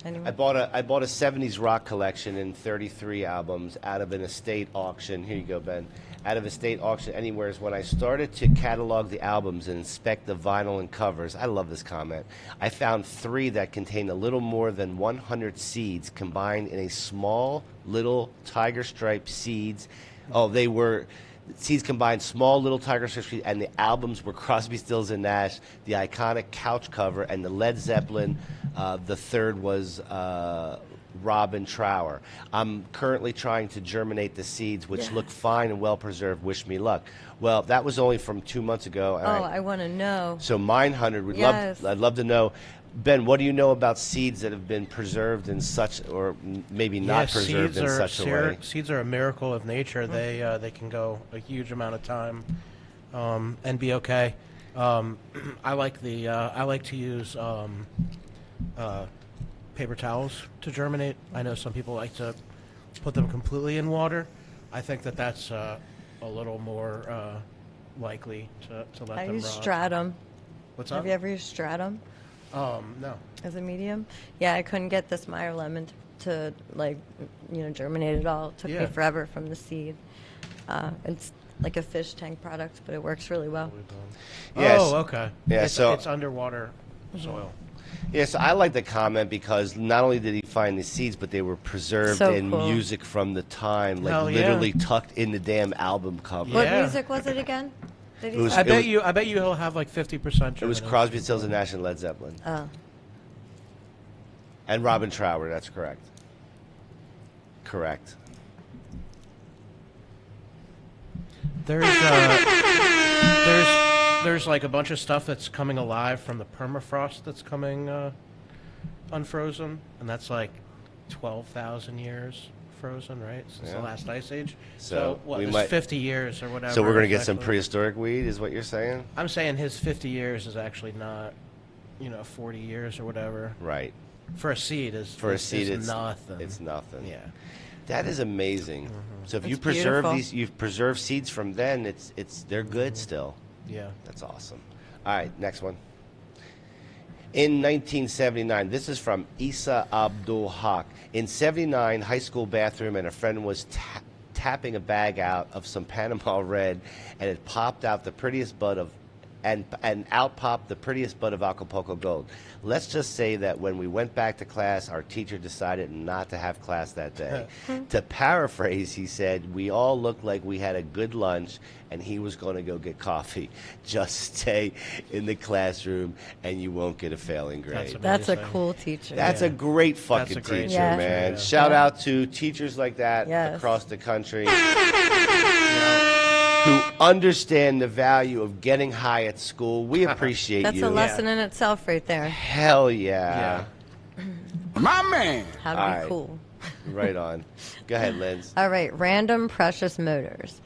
Anyway. I bought a 70s rock collection and 33 albums out of an estate auction. Here you go, Ben. Out of estate auction anywhere. When I started to catalog the albums and inspect the vinyl and covers, I love this comment, I found 3 that contained a little more than 100 seeds combined in a small little tiger stripe seeds. Oh, they were seeds combined, small little tiger stripe seeds, and the albums were Crosby, Stills and Nash, the iconic couch cover, and the Led Zeppelin. The third was Robin Trower. I'm currently trying to germinate the seeds, which look fine and well preserved. Wish me luck. Well, that was only from 2 months ago. and I want to know. So Mindhunter would Yes. I'd love to know. Ben, what do you know about seeds that have been preserved in such, or maybe not preserved in such a way? Seeds are a miracle of nature. They can go a huge amount of time and be okay. I like to use paper towels to germinate. I know some people like to put them completely in water. I think that's a little more likely to let I them use rot. stratum. What's up? Have you ever used stratum No. as a medium? Yeah, I couldn't get this Meyer lemon to germinate at all. It took me forever from the seed. It's like a fish tank product, but it works really well. Yes. Oh, okay. Yeah, it's underwater Mm-hmm. soil. Yes, I like the comment because not only did he find the seeds, but they were preserved So in cool. music from the time, like Hell yeah. literally tucked in the damn album cover. What Yeah. music was it again? Did he It was- say? I bet you he'll have like 50%. It was Crosby, Stills, and Nash and Led Zeppelin. Oh. And Robin Trower, that's correct. Correct. There's like a bunch of stuff that's coming alive from the permafrost that's coming unfrozen, and that's like 12,000 years frozen, right? Since the last ice age. So what? we There's might- 50 years or whatever. So we're going to get it's some actually- prehistoric weed, is what you're saying? I'm saying his 50 years is actually not, 40 years or whatever. Right. For a seed is For a seed, is it's nothing. It's nothing. Yeah. That is amazing. So if you It's preserve beautiful. you've preserved seeds from then, they're good still. Yeah. That's awesome. All right, next one. In 1979, this is from Isa Abdul Haq. In 79, high school bathroom, and a friend was tapping a bag out of some Panama Red, and it popped out the prettiest bud of, and out popped the prettiest bud of Acapulco Gold. Let's just say that when we went back to class, our teacher decided not to have class that day. To paraphrase, he said, "We all looked like we had a good lunch, and he was going to go get coffee. Just stay in the classroom, and you won't get a failing grade." That's a Amazing. cool teacher. That's a great fucking That's a great teacher, teacher, man. yeah. Shout out to teachers like that Yes. across the country who understand the value of getting high at school. We appreciate That's you. a lesson in itself right there. Hell yeah. My man. How to All be right. cool. Right on. Go ahead, Linz. All right, Random Precious Motors.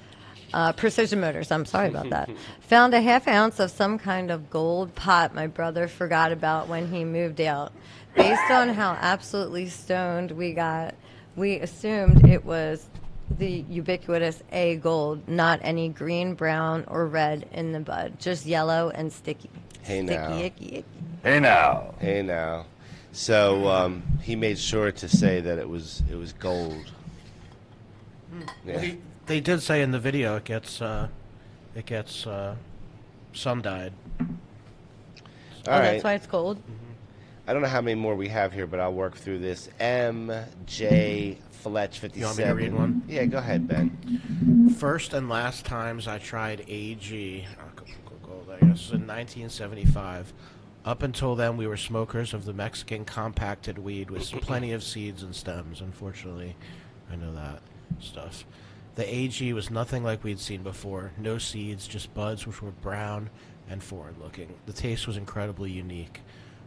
Precision Motors, I'm sorry about that. Found a half ounce of some kind of gold pot my brother forgot about when he moved out. Based on how absolutely stoned we got, we assumed it was the ubiquitous A gold, not any green, brown, or red in the bud, just yellow and sticky. Hey, sticky, now. icky, icky. Hey now. Hey now. So he made sure to say that it was gold. Yeah. They did say in the video it gets sun dyed. All Oh, right. that's why it's gold? I don't know how many more we have here, but I'll work through this. MJ Fletch 57. You want me to read one? Yeah, go ahead, Ben. First and last times I tried AG, I guess, in 1975. Up until then, we were smokers of the Mexican compacted weed with plenty of seeds and stems. Unfortunately, I know that stuff. The AG was nothing like we'd seen before. No seeds, just buds which were brown and foreign-looking. The taste was incredibly unique.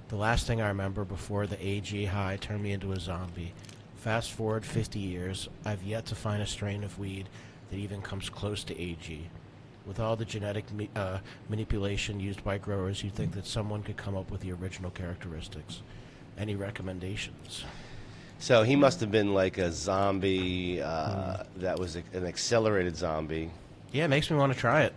The last thing I remember before the AG high turned me into a zombie. Fast forward 50 years, I've yet to find a strain of weed that even comes close to AG. With all the genetic manipulation used by growers, you'd think that someone could come up with the original characteristics. Any recommendations? So he must have been like a zombie that was an accelerated zombie. Yeah, it makes me want to try it.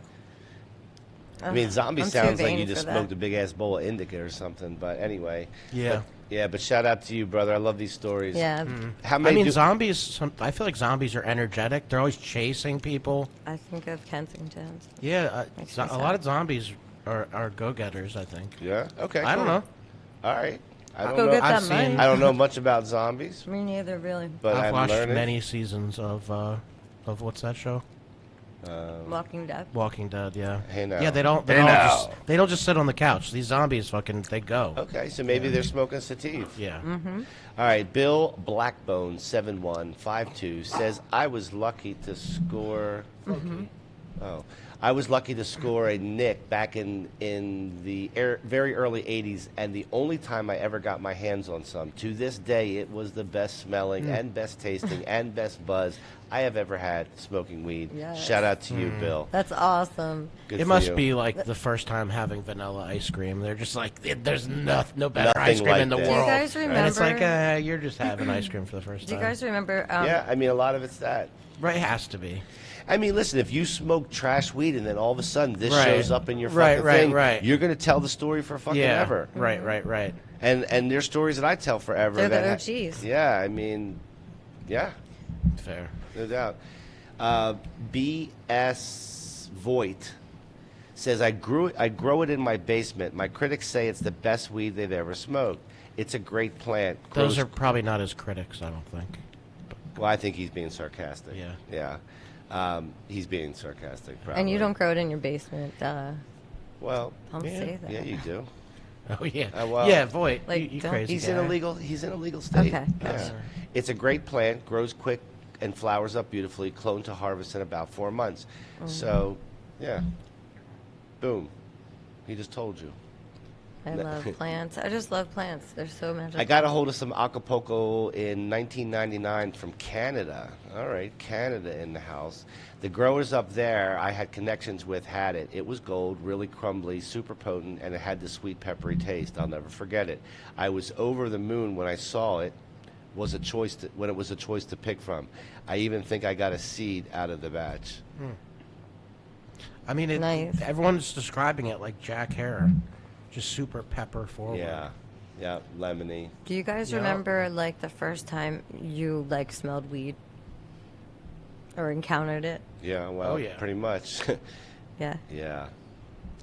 I mean, zombie I'm too sounds like vain you just for that. smoked a big ass bowl of indica or something. But anyway. Yeah. But shout out to you, brother. I love these stories. Yeah, How I many? mean, zombies, I feel like zombies are energetic. They're always chasing people. I think of Kensington's. Yeah, Makes me a sad. lot of zombies are go-getters, I think. Yeah. Okay. I don't cool. know. All right. I don't Go know. get that I've money. seen- I don't know much about zombies, Me neither, really. but I've I'm watched learning. many seasons of what's that show? Walking Dead. Walking Dead, yeah. Hey, now. Yeah, they don't Hey, now. they don't just sit on the couch. These zombies fucking they go. Okay, so maybe they're smoking sativa. Yeah. All right, Bill Blackbone 7152 says I was lucky to score. Oh, I was lucky to score a nick back in the very early 80s, and the only time I ever got my hands on some. To this day, it was the best smelling and best tasting and best buzz I have ever had smoking weed. Yes. Shout out to you, Bill. That's awesome. Good It for must you. be like the first time having vanilla ice cream. They're just like, there's no better Nothing ice cream like in the this. world. Do you guys And it's like, remember- you're just having ice cream for the first Do time. you guys remember? Yeah, I mean, a lot of it's that. Right, it has to be. I mean, listen, if you smoke trash weed and then all of a sudden this Right. shows up in your Right, fucking right, thing, right. you're going to tell the story for fucking Yeah. ever. Right. And there's stories that I tell forever. They're the that OGs. Yeah, I mean, yeah, Fair. no doubt. B.S. Voigt says, I grow it in my basement. My critics say it's the best weed they've ever smoked. It's a great plant. Those Grows- are probably not his critics, I don't think. Well, I think he's being sarcastic. Yeah. Yeah. He's being sarcastic, probably. And you don't grow it in your basement. Well, Don't say that. yeah, you do. Oh, yeah. well, yeah, Voight. like, you don't- crazy He's guy. in a legal state. Okay. Yeah. It's a great plant, grows quick, and flowers up beautifully. Clone to harvest in about 4 months. So, yeah, boom. He just told you. I love plants. I just love plants. They're so magical. I got a hold of some Acapulco in 1999 from Canada. All right, Canada in the house. The growers up there I had connections with had it. It was gold, really crumbly, super potent, and it had the sweet peppery taste. I'll never forget it. I was over the moon when I saw it. When it was a choice to pick from. I even think I got a seed out of the batch. I mean, Nice. everyone's describing it like Jack Hare. Just super pepper forward. Yeah, lemony. Do you guys Yeah. remember like the first time you like smelled weed or encountered it? Yeah, well, Oh, yeah. pretty much. Yeah. Yeah.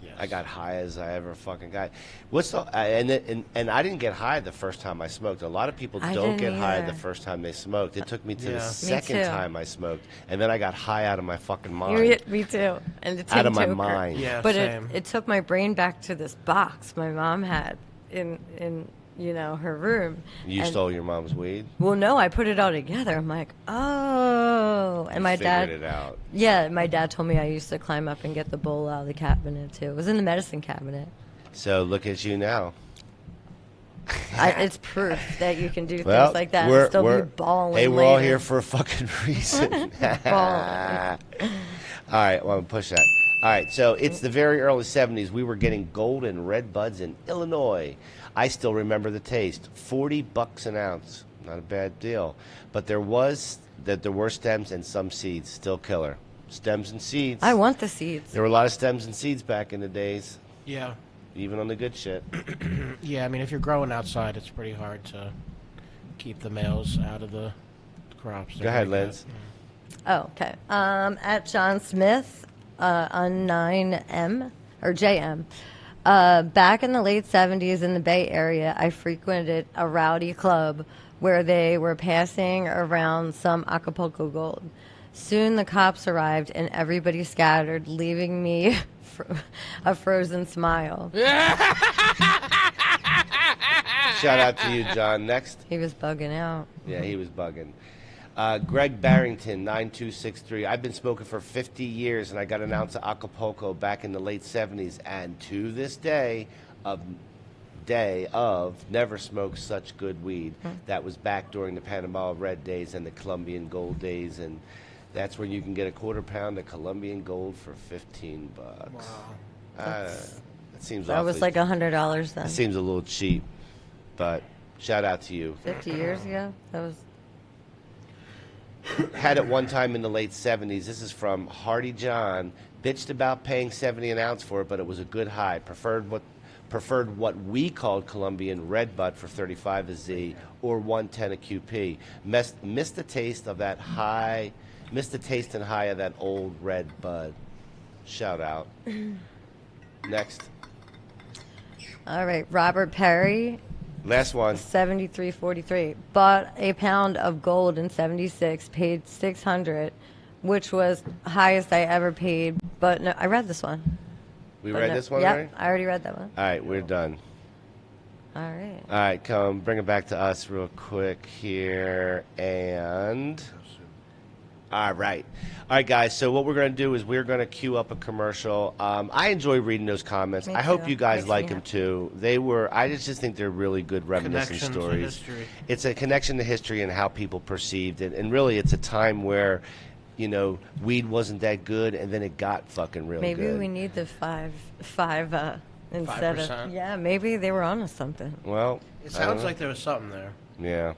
Yes. I got high as I ever fucking got. What's the and I didn't get high the first time I smoked. A lot of people I don't get didn't high either. the first time they smoked. It took me to Yeah. the Me second too. time I smoked, and then I got high out of my fucking mind. Me too. And it's Out of my mind. Yeah, But same. it took my brain back to this box my mom had in her room. You And- stole your mom's weed. Well, no, I put it all together. I'm like, oh. And my dad, Figured it out. yeah, my dad told me I used to climb up and get the bowl out of the cabinet too. It was in the medicine cabinet. So look at you now. It's proof that you can do things Well, like that we're, and still we're, be balling. hey, we're all later. here for a fucking reason. Balling. All right, well, push that. All right, so it's the very early 70s. We were getting gold and red buds in Illinois. I still remember the taste. $40 an ounce. Not a bad deal. But there were stems and some seeds. Still killer. Stems and seeds. I want the seeds. There were a lot of stems and seeds back in the days, Yeah. even on the good shit. Yeah, I mean, if you're growing outside, it's pretty hard to keep the males out of the crops. Go ahead, Linz. Oh, okay. At John Smith on 9M or JM. Back in the late 70s in the Bay Area, I frequented a rowdy club where they were passing around some Acapulco gold. Soon the cops arrived and everybody scattered, leaving me a frozen smile. Shout out to you, John. Next. He was bugging out. Yeah, he was bugging. Greg Barrington, 9263. I've been smoking for 50 years, and I got an ounce of Acapulco back in the late 70s, and to this day of never smoked such good weed. That was back during the Panama Red days and the Colombian Gold days, and that's where you can get a quarter pound of Colombian Gold for $15. Wow. That seems That was awfully- like $100 then. That seems a little cheap, but shout out to you. 50 years ago? That was... Had it one time in the late 70s. This is from Hardy John. Bitched about paying 70 an ounce for it, but it was a good high. Preferred what we called Colombian red bud for 35 a Z or 110 a QP. Missed the taste of that high. Missed the taste and high of that old red bud. Shout out. Next. All right, Robert Perry, Last one. 73.43. Bought a pound of gold in 76, paid 600 which was highest I ever paid. But no, I read this one. We But read no, this one yep, already? I already read that one. All right, we're done. All right. All right, come bring it back to us real quick here. And all right. All right, guys. So what we're going to do is we're going to queue up a commercial. I enjoy reading those comments. Me I hope too. you guys Makes like me them happy. too. They were. I just think they're really good reminiscent Connection to stories. history. It's a connection to history and how people perceived it, and really, it's a time where, you know, weed wasn't that good, and then it got fucking really Maybe good. we need the five instead 5%. of yeah. Maybe they were onto something. Well, It I don't sounds know. like there was something there. Yeah.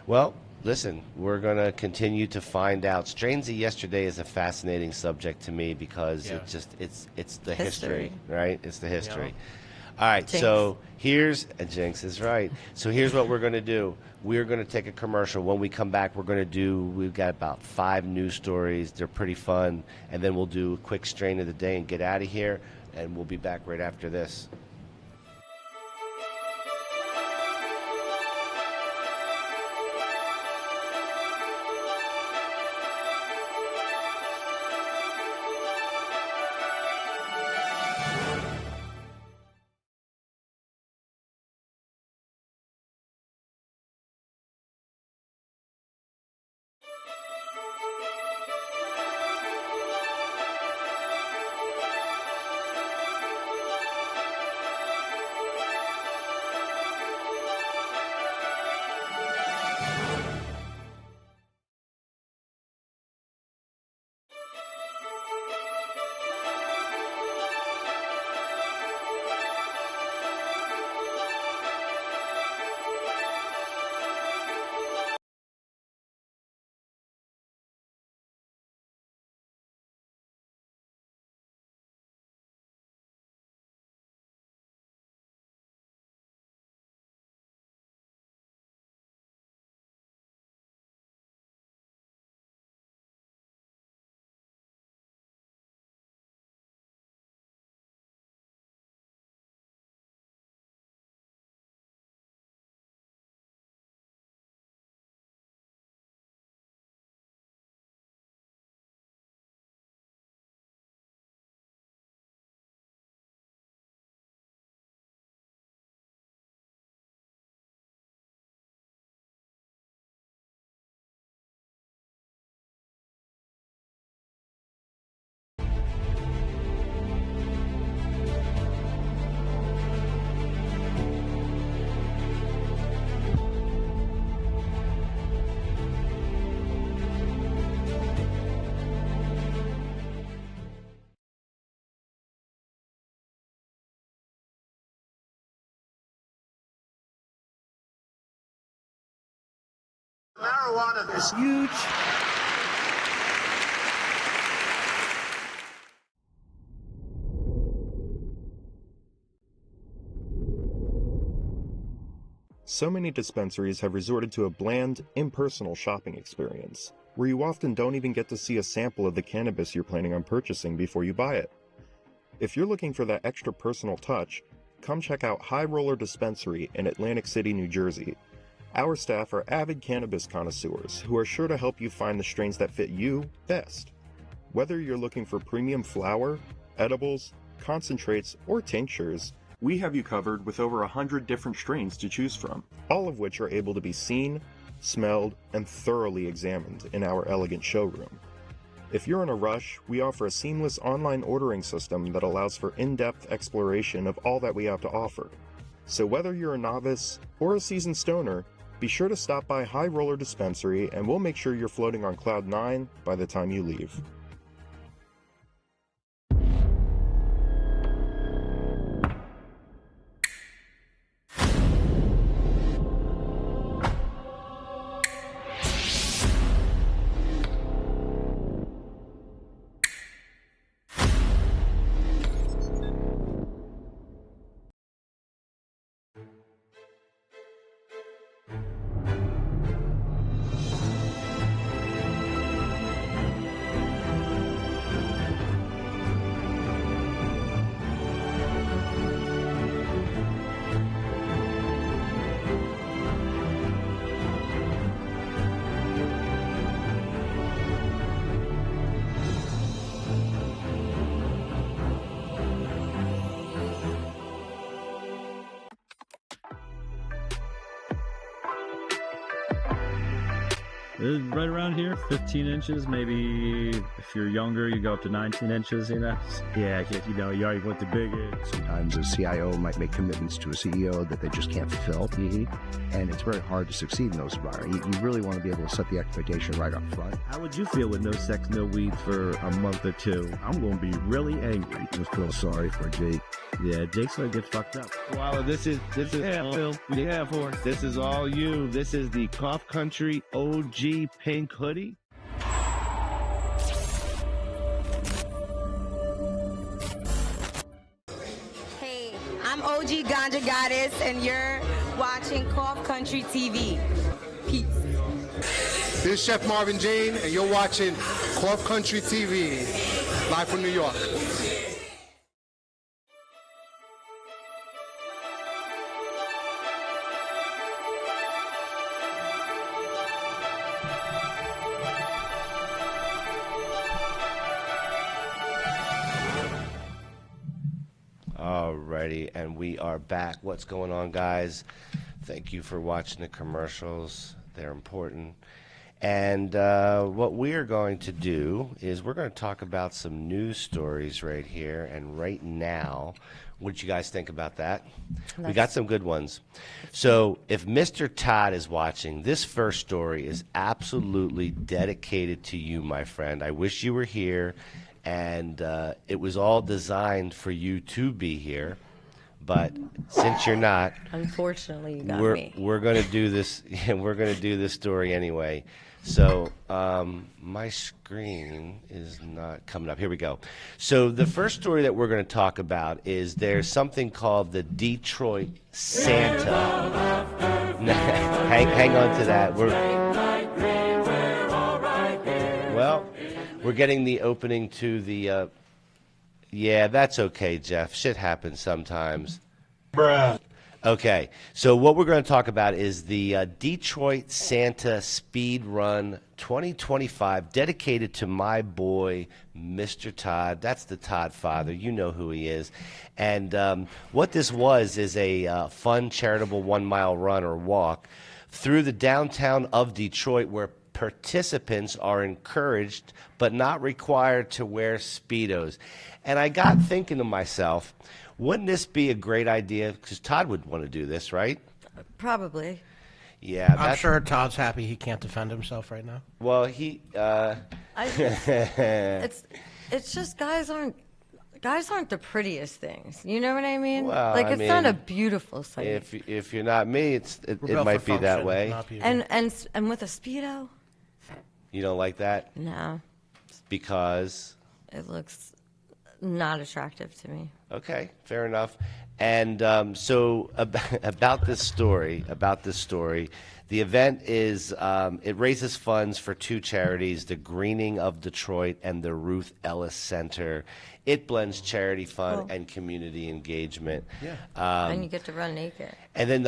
Well, listen, we're going to continue to find out. Strains of Yesterday is a fascinating subject to me because Yeah. it's the history, History. right? It's the history. Yeah. All right, Jinx. so here's Jinx is right. So here's what we're going to do. We're going to take a commercial. When we come back, we've got about 5 news stories. They're pretty fun. And then we'll do a quick strain of the day and get out of here. And we'll be back right after this. Marijuana is huge. So many dispensaries have resorted to a bland, impersonal shopping experience, where you often don't even get to see a sample of the cannabis you're planning on purchasing before you buy it. If you're looking for that extra personal touch, come check out High Roller Dispensary in Atlantic City, New Jersey. Our staff are avid cannabis connoisseurs who are sure to help you find the strains that fit you best. Whether you're looking for premium flower, edibles, concentrates, or tinctures, we have you covered with over 100 different strains to choose from, all of which are able to be seen, smelled, and thoroughly examined in our elegant showroom. If you're in a rush, we offer a seamless online ordering system that allows for in-depth exploration of all that we have to offer. So whether you're a novice or a seasoned stoner, be sure to stop by High Roller Dispensary and we'll make sure you're floating on Cloud 9 by the time you leave. Right around here, 15 inches, maybe if you're younger, you go up to 19 inches, you know? Yeah, you know, you already went the big age. Sometimes a CIO might make commitments to a CEO that they just can't fulfill. And it's very hard to succeed in those environments. You really want to be able to set the expectation right up front. How would you feel with no sex, no weed for a month or two? I'm going to be really angry. I just feel sorry for Jake. Yeah, Jake's going to get fucked up. Wow, this is Phil. Yeah, for this is all you. This is the Cough Country OG pink hoodie. Hey, I'm OG Ganja Goddess, and you're watching Cough Country TV. Peace. This is Chef Marvin Jane, and you're watching Cough Country TV, live from New York. Alrighty, and we are back. What's going on, guys? Thank you for watching the commercials. They're important. And what we are going to do is we're going to talk about some news stories right here and right now. What did you guys think about that? We got some good ones. So if Mr. Todd is watching, this first story is absolutely dedicated to you, my friend. I wish you were here. And it was all designed for you to be here, but since you're not, unfortunately, you got me. We're going to do this. We're going to do this story anyway. So my screen is not coming up. Here we go. So the first story that we're going to talk about is there's something called the Detroit Santa. hang on to that. We're getting the opening to the, yeah, that's okay, Jeff. Shit happens sometimes. Bruh. Okay, so what we're going to talk about is the Detroit Santa Speed Run 2025, dedicated to my boy, Mr. Todd. That's the Todd father. You know who he is. And what this was is a fun, charitable 1-mile run or walk through the downtown of Detroit, where participants are encouraged but not required to wear Speedos. And I got thinking to myself, wouldn't this be a great idea? Because Todd would want to do this, right? Probably. Yeah. I'm sure Todd's happy he can't defend himself right now. Well, he... it's just guys aren't the prettiest things. You know what I mean? Well, like, it's not a beautiful sight. If you're not me, it might be that way. And with a Speedo? You don't like that? No. Because? It looks not attractive to me. Okay, fair enough. And so about this story, the event is, it raises funds for two charities, the Greening of Detroit and the Ruth Ellis Center. It blends charity fun and community engagement. Yeah. And you get to run naked. And then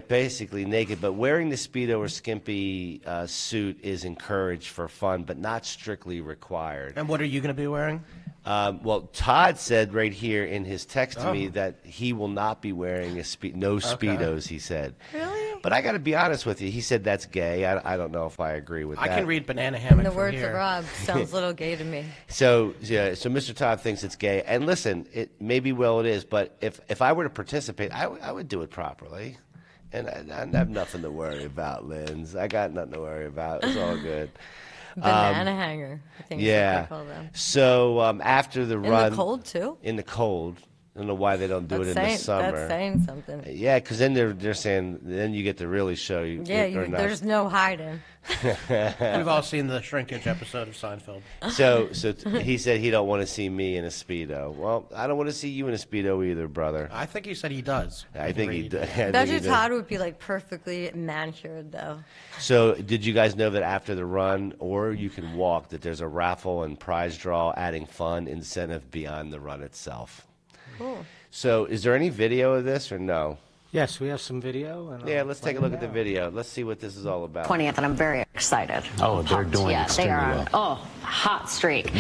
basically naked, but wearing the Speedo or skimpy suit is encouraged for fun, but not strictly required. And what are you going to be wearing? Well, Todd said right here in his text to me that he will not be wearing no Speedos, he said. Really? But I got to be honest with you. He said that's gay. I don't know if I agree with that. I can read banana hammock in the from words here. of Rob, sounds a little gay to me. So Mr. Todd thinks it's gay. And listen, it maybe it is, but if I were to participate, I would do it properly. And I have nothing to worry about, Linz. I got nothing to worry about. It's all good. Banana hanger, I think is what they call them. So after the run... In the cold, too? In the cold. I don't know why they don't do it in the summer. That's saying something. Yeah, because then they're saying, then you get to really show you. Yeah, there's no hiding. We've all seen the shrinkage episode of Seinfeld. So he said he don't want to see me in a Speedo. Well, I don't want to see you in a Speedo either, brother. I think he said he does. I think he does. Bet Todd would be like perfectly manicured, though. So did you guys know that after the run, or you can walk, that there's a raffle and prize draw adding fun incentive beyond the run itself? Cool. So is there any video of this or no? Yes, we have some video. And yeah, let's take a look at the video. Let's see what this is all about. 20th, and I'm very excited. Oh, they're doing extremely well. Hot streak.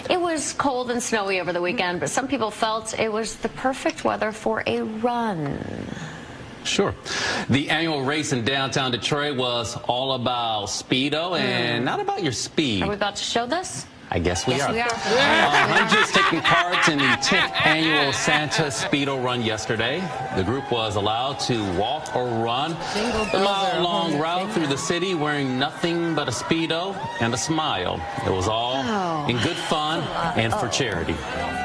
It was cold and snowy over the weekend, but some people felt it was the perfect weather for a run. Sure. The annual race in downtown Detroit was all about Speedo and not about your speed. Are we about to show this? I guess we Yes, are. we are. Hundreds taking part in the 10th annual Santa Speedo Run yesterday. The group was allowed to walk or run a mile-long route through the city wearing nothing but a Speedo and a smile. It was all in good fun and for charity.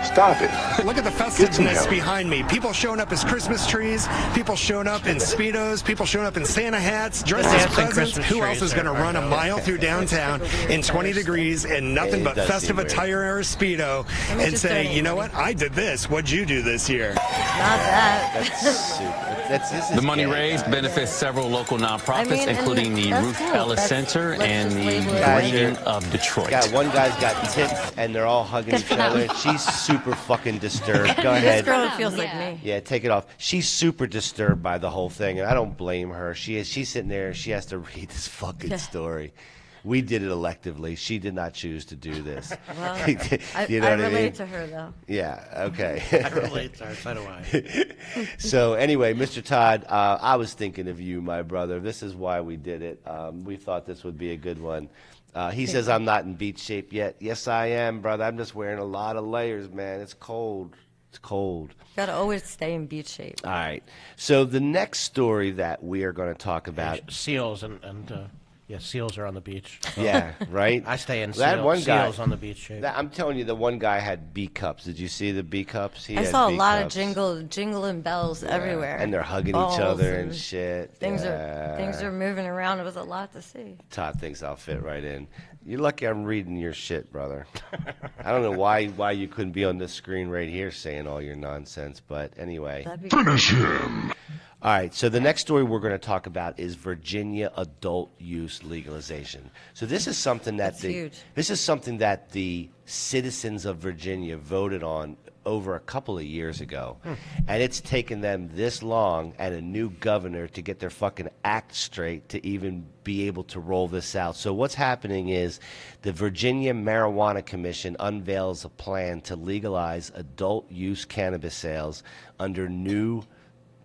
Stop it. Look at the festiveness behind me. People showing up as Christmas trees, people showing up in Speedos, people showing up in Santa hats, dressed as presents. Who else is going to run a mile through downtown in 20 degrees and nothing but festive attire or a Speedo and say, you know what, I did this. What'd you do this year? Not that. That's super. The money raised benefits several local nonprofits, including the Ruth Ellis Center and the Green of Detroit. One guy's got tits, and they're all hugging each other. She's super fucking disturbed. Go ahead. This girl feels like me. Yeah, take it off. She's super disturbed by the whole thing, and I don't blame her. She's sitting there. She has to read this fucking story. We did it electively. She did not choose to do this. Well, you know I what I relate mean? to her, though. Yeah, okay. I relate to her, so do I. So anyway, Mr. Todd, I was thinking of you, my brother. This is why we did it. We thought this would be a good one. He says, I'm not in beach shape yet. Yes, I am, brother. I'm just wearing a lot of layers, man. It's cold. It's cold. Got to always stay in beach shape. All right. So the next story that we are going to talk about. Seals and yeah, seals are on the beach. Yeah, right? I stay in that one guy, seals on the beach shape. I'm telling you, the one guy had B cups. Did you see the B cups? I saw a lot of jingling bells everywhere. And they're hugging Balls each other and shit. Things are moving around. It was a lot to see. Todd thinks I'll fit right in. You're lucky I'm reading your shit, brother. I don't know why you couldn't be on this screen right here saying all your nonsense, but anyway. Finish him. All right, so the next story we're going to talk about is Virginia adult use legalization. So this is something that the citizens of Virginia voted on over a couple of years ago. And it's taken them this long and a new governor to get their fucking act straight to even be able to roll this out. So what's happening is the Virginia Marijuana Commission unveils a plan to legalize adult use cannabis sales under new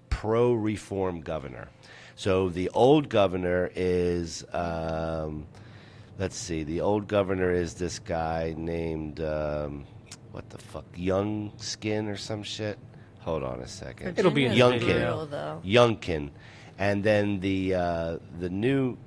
pro-reform governor. So the old governor is, let's see, the old governor is this guy named, what the fuck, Young Skin or some shit? Hold on a second. It'll be in Youngkin. Youngkin. And then the new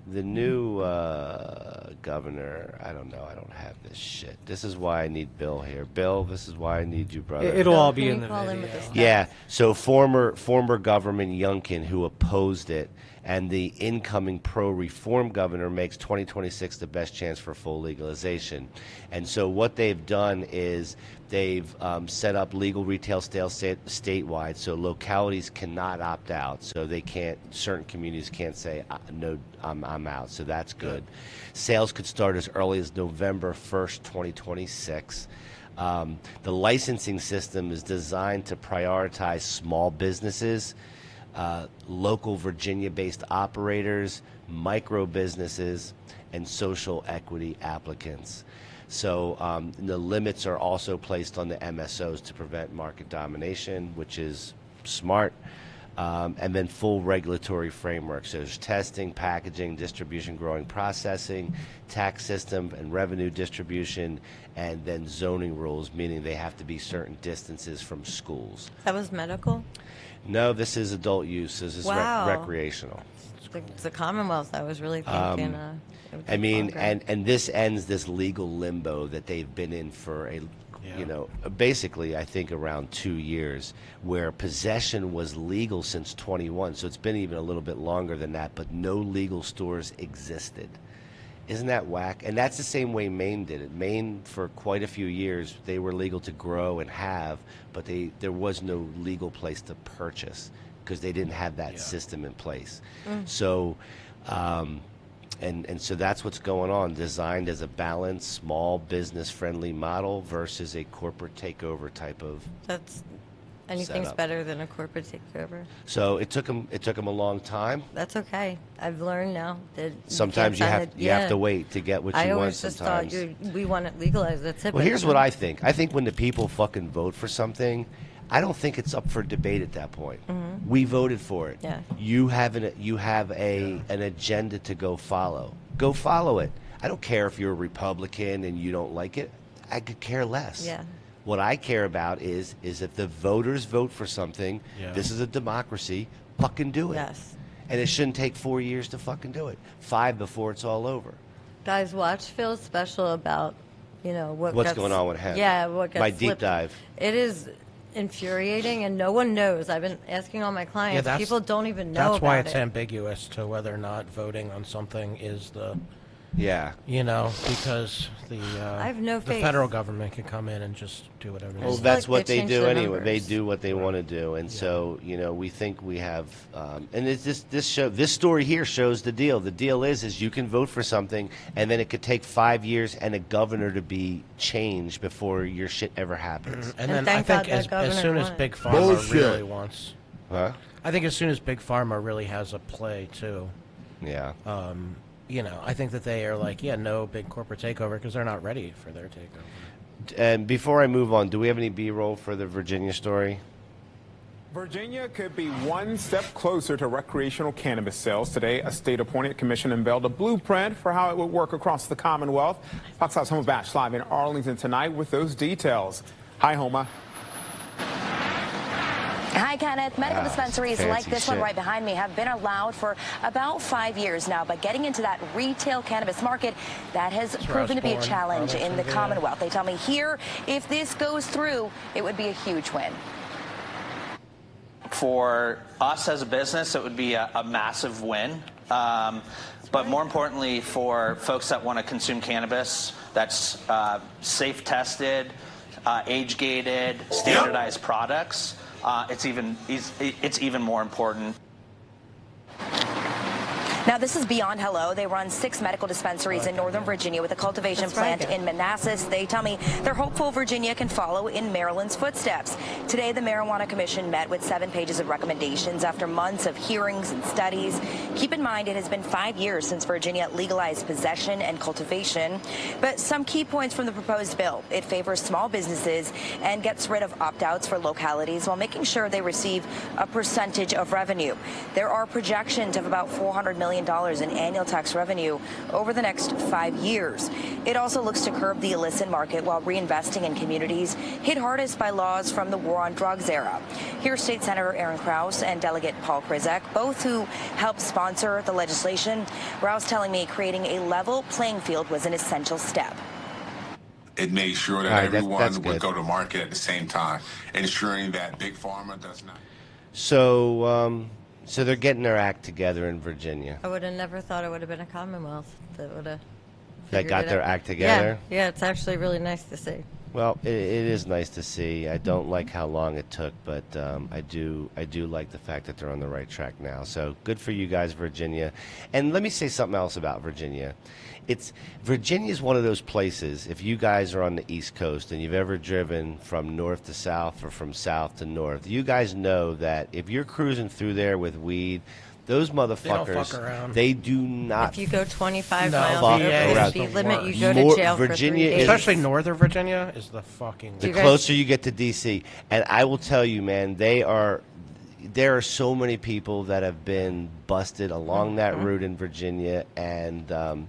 governor, I don't know, I don't have this shit. This is why I need Bill here. Bill, this is why I need you, brother. It'll all be in the video. Yeah, so former government Youngkin who opposed it, and the incoming pro-reform governor makes 2026 the best chance for full legalization. And so what they've done is they've set up legal retail sales statewide, so localities cannot opt out. So they can't, certain communities can't say, no, I'm out. So that's good. Sales could start as early as November 1st, 2026. The licensing system is designed to prioritize small businesses, local Virginia-based operators, micro businesses, and social equity applicants. So the limits are also placed on the MSOs to prevent market domination, which is smart. And then full regulatory framework. So there's testing, packaging, distribution, growing, processing, tax system, and revenue distribution, and then zoning rules, meaning they have to be certain distances from schools. That was medical? No, this is adult use. This is recreational. The Commonwealth, I was really thinking. I mean, and this ends this legal limbo that they've been in for basically, I think around 2 years, where possession was legal since 21. So it's been even a little bit longer than that, but no legal stores existed. Isn't that whack? And that's the same way Maine did it. Maine, for quite a few years, they were legal to grow and have, but there was no legal place to purchase because they didn't have that system in place. So, and so that's what's going on, designed as a balanced, small, business-friendly model versus a corporate takeover type of Anything's setup. better than a corporate takeover. So it took them a long time. That's okay. I've learned now that Sometimes you have to wait to get what you want. I always just thought we want it legalized. That's it. Well, here's what I think. I think when the people fucking vote for something, I don't think it's up for debate at that point. We voted for it. Yeah. You have an agenda to go follow. Go follow it. I don't care if you're a Republican and you don't like it. I could care less. Yeah. What I care about is if the voters vote for something, this is a democracy, fucking do it. Yes. And it shouldn't take 4 years to fucking do it. 5 before it's all over. Guys, watch Phil's special about, What's going on with him. Yeah, what gets My deep flipped. dive. It is infuriating, and no one knows. I've been asking all my clients. People don't even know That's why about it's it. ambiguous to whether or not voting on something is the... Yeah. Because the I have no the faith. federal government can come in and just do whatever they Well, want. that's what they do anyway. They do what they want to do, and so we think we have. And it's this story here shows the deal. The deal is you can vote for something, and then it could take 5 years and a governor to be changed before your shit ever happens. And then I think as soon as Big Pharma really wants, huh? I think as soon as Big Pharma really has a play too. Yeah. I think that they are like, no big corporate takeover because they're not ready for their takeover. And before I move on, do we have any B-roll for the Virginia story? Virginia could be one step closer to recreational cannabis sales. Today, a state-appointed commission unveiled a blueprint for how it would work across the Commonwealth. Fox 5's Homa Bash live in Arlington tonight with those details. Hi, Homa. Hi, Kenneth. Medical dispensaries fancy like this one shit. right behind me have been allowed for about 5 years now, but getting into that retail cannabis market, that has proven to be a born, challenge in the Arlington, yeah. Commonwealth. They tell me here, if this goes through, it would be a huge win. For us as a business, it would be a massive win. But more importantly, for folks that want to consume cannabis that's safe tested, age gated, standardized products, it's even more important. Now, this is Beyond Hello. They run 6 medical dispensaries in Northern Virginia with a cultivation plant in Manassas. They tell me they're hopeful Virginia can follow in Maryland's footsteps. Today, the Marijuana Commission met with 7 pages of recommendations after months of hearings and studies. Keep in mind, it has been 5 years since Virginia legalized possession and cultivation. But some key points from the proposed bill: it favors small businesses and gets rid of opt-outs for localities while making sure they receive a percentage of revenue. There are projections of about $400 million in annual tax revenue over the next 5 years. It also looks to curb the illicit market while reinvesting in communities hit hardest by laws from the war on drugs era. Here's State Senator Aaron Krause and Delegate Paul Krizek, both who helped sponsor the legislation. Krause telling me creating a level playing field was an essential step. It made sure that All right, everyone that's would good. go to market at the same time, ensuring that Big Pharma does not. So they're getting their act together in Virginia. I would have never thought it would have been a Commonwealth that would have. That got their act together? Yeah, it's actually really nice to see. Well, it is nice to see. I don't like how long it took, but I do like the fact that they're on the right track now. So good for you guys, Virginia. And let me say something else about Virginia. Virginia is one of those places, if you guys are on the East Coast and you've ever driven from north to south or from south to north, you guys know that if you're cruising through there with weed, those motherfuckers, they do not. If you go 25 No, miles fuck over the around. speed limit, you go More- to jail Virginia for 3 days. Especially Northern Virginia is the fucking... The closer you get to D.C., and I will tell you, man, there are so many people that have been busted along that route in Virginia, and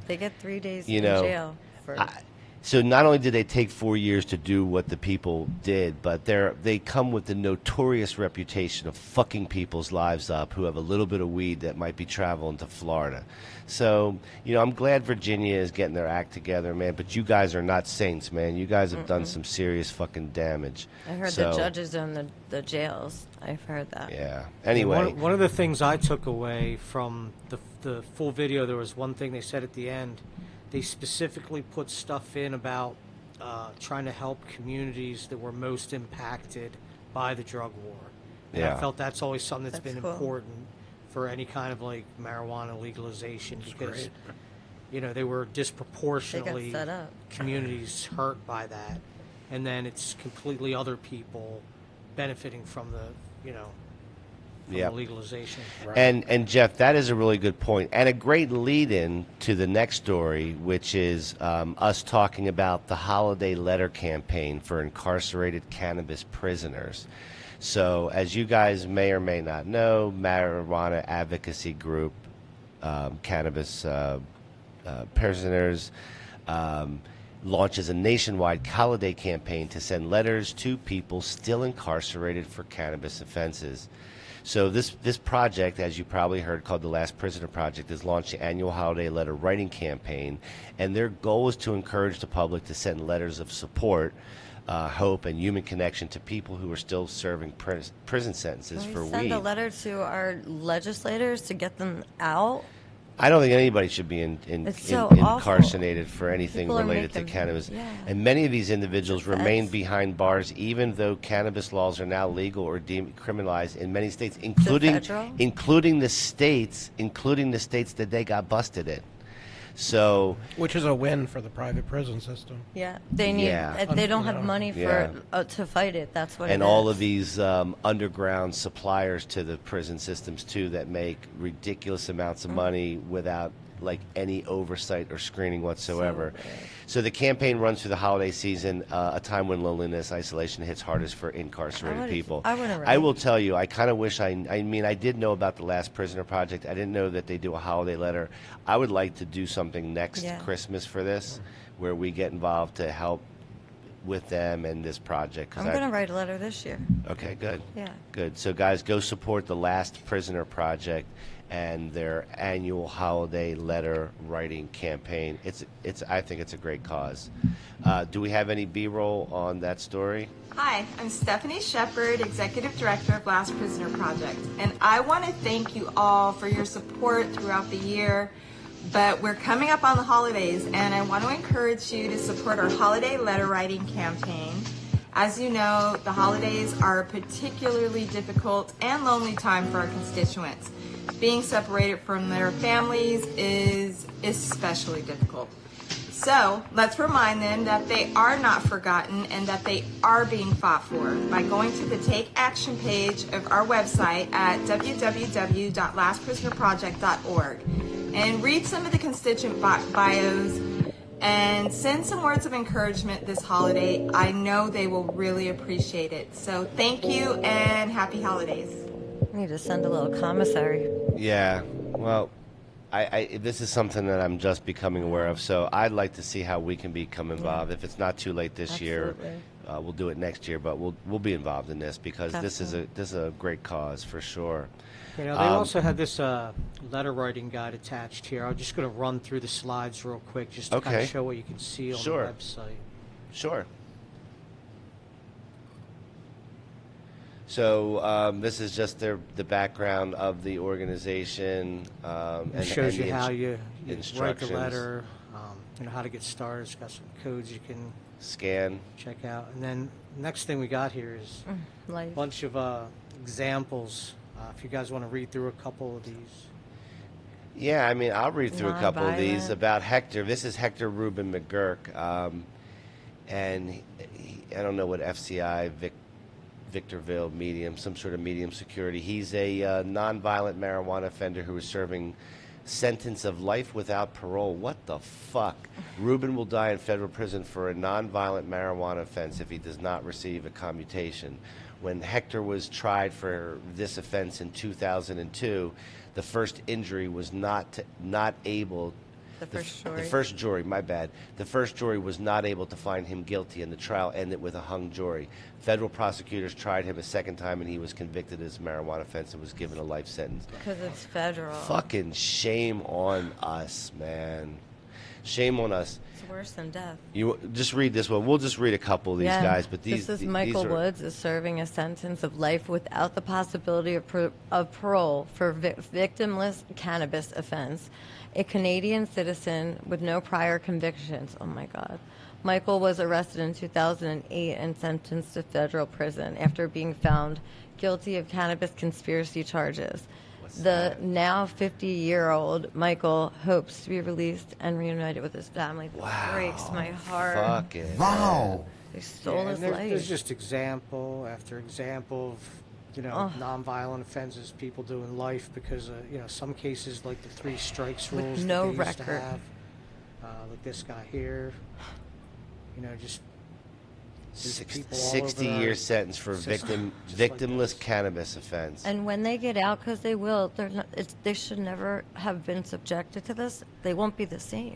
They get 3 days you in know, jail. For, so not only did they take 4 years to do what the people did, but they come with the notorious reputation of fucking people's lives up who have a little bit of weed that might be traveling to Florida. So, I'm glad Virginia is getting their act together, man, but you guys are not saints, man. You guys have done some serious fucking damage. I heard So, the judges own the jails. I've heard that. Yeah. Anyway. One of the things I took away from the full video, there was one thing they said at the end. They specifically put stuff in about trying to help communities that were most impacted by the drug war. And Yeah. I felt that's always something that's been cool. important for any kind of like marijuana legalization because, they were disproportionately set up. communities hurt by that. And then it's completely other people benefiting from the, from Yep. the legalization. And Jeff, that is a really good point, and a great lead-in to the next story, which is us talking about the holiday letter campaign for incarcerated cannabis prisoners. So, as you guys may or may not know, marijuana advocacy group, cannabis prisoners, launches a nationwide holiday campaign to send letters to people still incarcerated for cannabis offenses. So this project, as you probably heard, called the Last Prisoner Project, has launched the annual holiday letter writing campaign, and their goal is to encourage the public to send letters of support, hope, and human connection to people who are still serving prison sentences Can for we send weed. a letter to our legislators to get them out? I don't think anybody should be It's so incarcerated for anything People are related to making- cannabis. yeah. And many of these individuals remain behind bars, even though cannabis laws are now legal or decriminalized in many states, including the states that they got busted in. So, which is a win for the private prison system. Yeah, they need. They don't have money for to fight it. That's what. and it all is. of these underground suppliers to the prison systems too that make ridiculous amounts of money without like any oversight or screening whatsoever. So the campaign runs through the holiday season, a time when loneliness, isolation hits hardest for incarcerated people. I will tell you, I kind of wish I mean, I did know about the Last Prisoner Project. I didn't know that they do a holiday letter. I would like to do something next Christmas for this, where we get involved to help with them and this project. I'm going to write a letter this year. Okay, good. Yeah. Good. So, guys, go support the Last Prisoner Project and their annual holiday letter writing campaign. I think it's a great cause. Do we have any B-roll on that story? Hi, I'm Stephanie Shepard, Executive Director of Last Prisoner Project, and I want to thank you all for your support throughout the year. But we're coming up on the holidays, and I want to encourage you to support our holiday letter writing campaign. As you know, the holidays are a particularly difficult and lonely time for our constituents. Being separated from their families is especially difficult. So let's remind them that they are not forgotten and that they are being fought for by going to the Take Action page of our website at www.lastprisonerproject.org and read some of the constituent bios and send some words of encouragement this holiday. I know they will really appreciate it. So thank you and happy holidays. I need to send a little commissary. Yeah. Well, I this is something that I'm just becoming aware of, so I'd like to see how we can become involved. If it's not too late this year, we'll do it next year, but we'll be involved in this because this is a great cause for sure. You know, they also had this letter writing guide attached here. I'm just going to run through the slides real quick just to kind of show what you can see on the website. Sure. So this is just the background of the organization. It shows you how you write the instructions. letter, you know, how to get started. It's got some codes you can scan, check out. And then next thing we got here is a bunch of examples. If you guys want to read through a couple of these. Yeah, I mean, I'll read through a couple of these Nonviolent. about Hector. This is Hector Rubin McGurk, and I don't know what FCI, Victorville medium, some sort of medium security. He's a nonviolent marijuana offender who is serving sentence of life without parole. What the fuck? Rubin will die in federal prison for a nonviolent marijuana offense if he does not receive a commutation. When Hector was tried for this offense in 2002, the first injury was not able. The first jury, my bad. The first jury was not able to find him guilty, and the trial ended with a hung jury. Federal prosecutors tried him a second time, and he was convicted of this marijuana offense and was given a life sentence. Because it's federal. Fucking shame on us, man. Shame on us. It's worse than death. You just read this one. We'll just read a couple of these guys, but these. This is these Michael are, Woods is serving a sentence of life without the possibility of parole for victimless cannabis offense. A Canadian citizen with no prior convictions. Oh my God. Michael was arrested in 2008 and sentenced to federal prison after being found guilty of cannabis conspiracy charges. The now 50-year-old Michael hopes to be released and reunited with his family. That breaks my heart. Fucking They stole his life. There's just example after example of, you know, nonviolent offenses, people doing life because of, you know, some cases like the 3 strikes With rules no that they used to record. have. Like this guy here, you know, just There's people all over 60-year our sentence for system, victimless cannabis offense. And when they get out, because they will, they should never have been subjected to this. They won't be the same.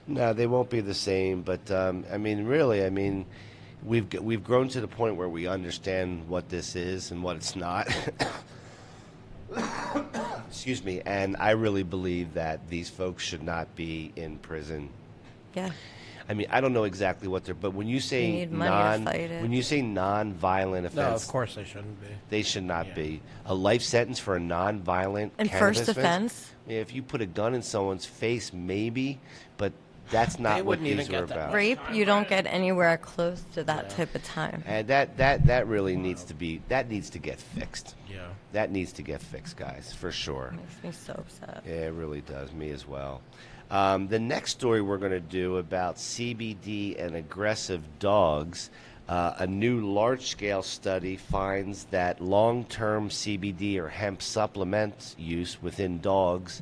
No, they won't be the same. But I mean, really, I mean, we've grown to the point where we understand what this is and what it's not. Excuse me. And I really believe that these folks should not be in prison. Yeah. I mean, I don't know exactly what they're, but when you say need money to fight it. when you say non-violent offense, No, of course they shouldn't be. they should not be. A life sentence for a non-violent And cannabis first offense? Yeah, if you put a gun in someone's face, maybe, but that's not what wouldn't even these are get that about. Rape, you don't get anywhere close to that type of time. And that really needs to get fixed. Yeah. That needs to get fixed, guys, for sure. Makes me so upset. Yeah, it really does. Me as well. The next story we're going to do about CBD and aggressive dogs. A new large-scale study finds that long-term CBD or hemp supplement use within dogs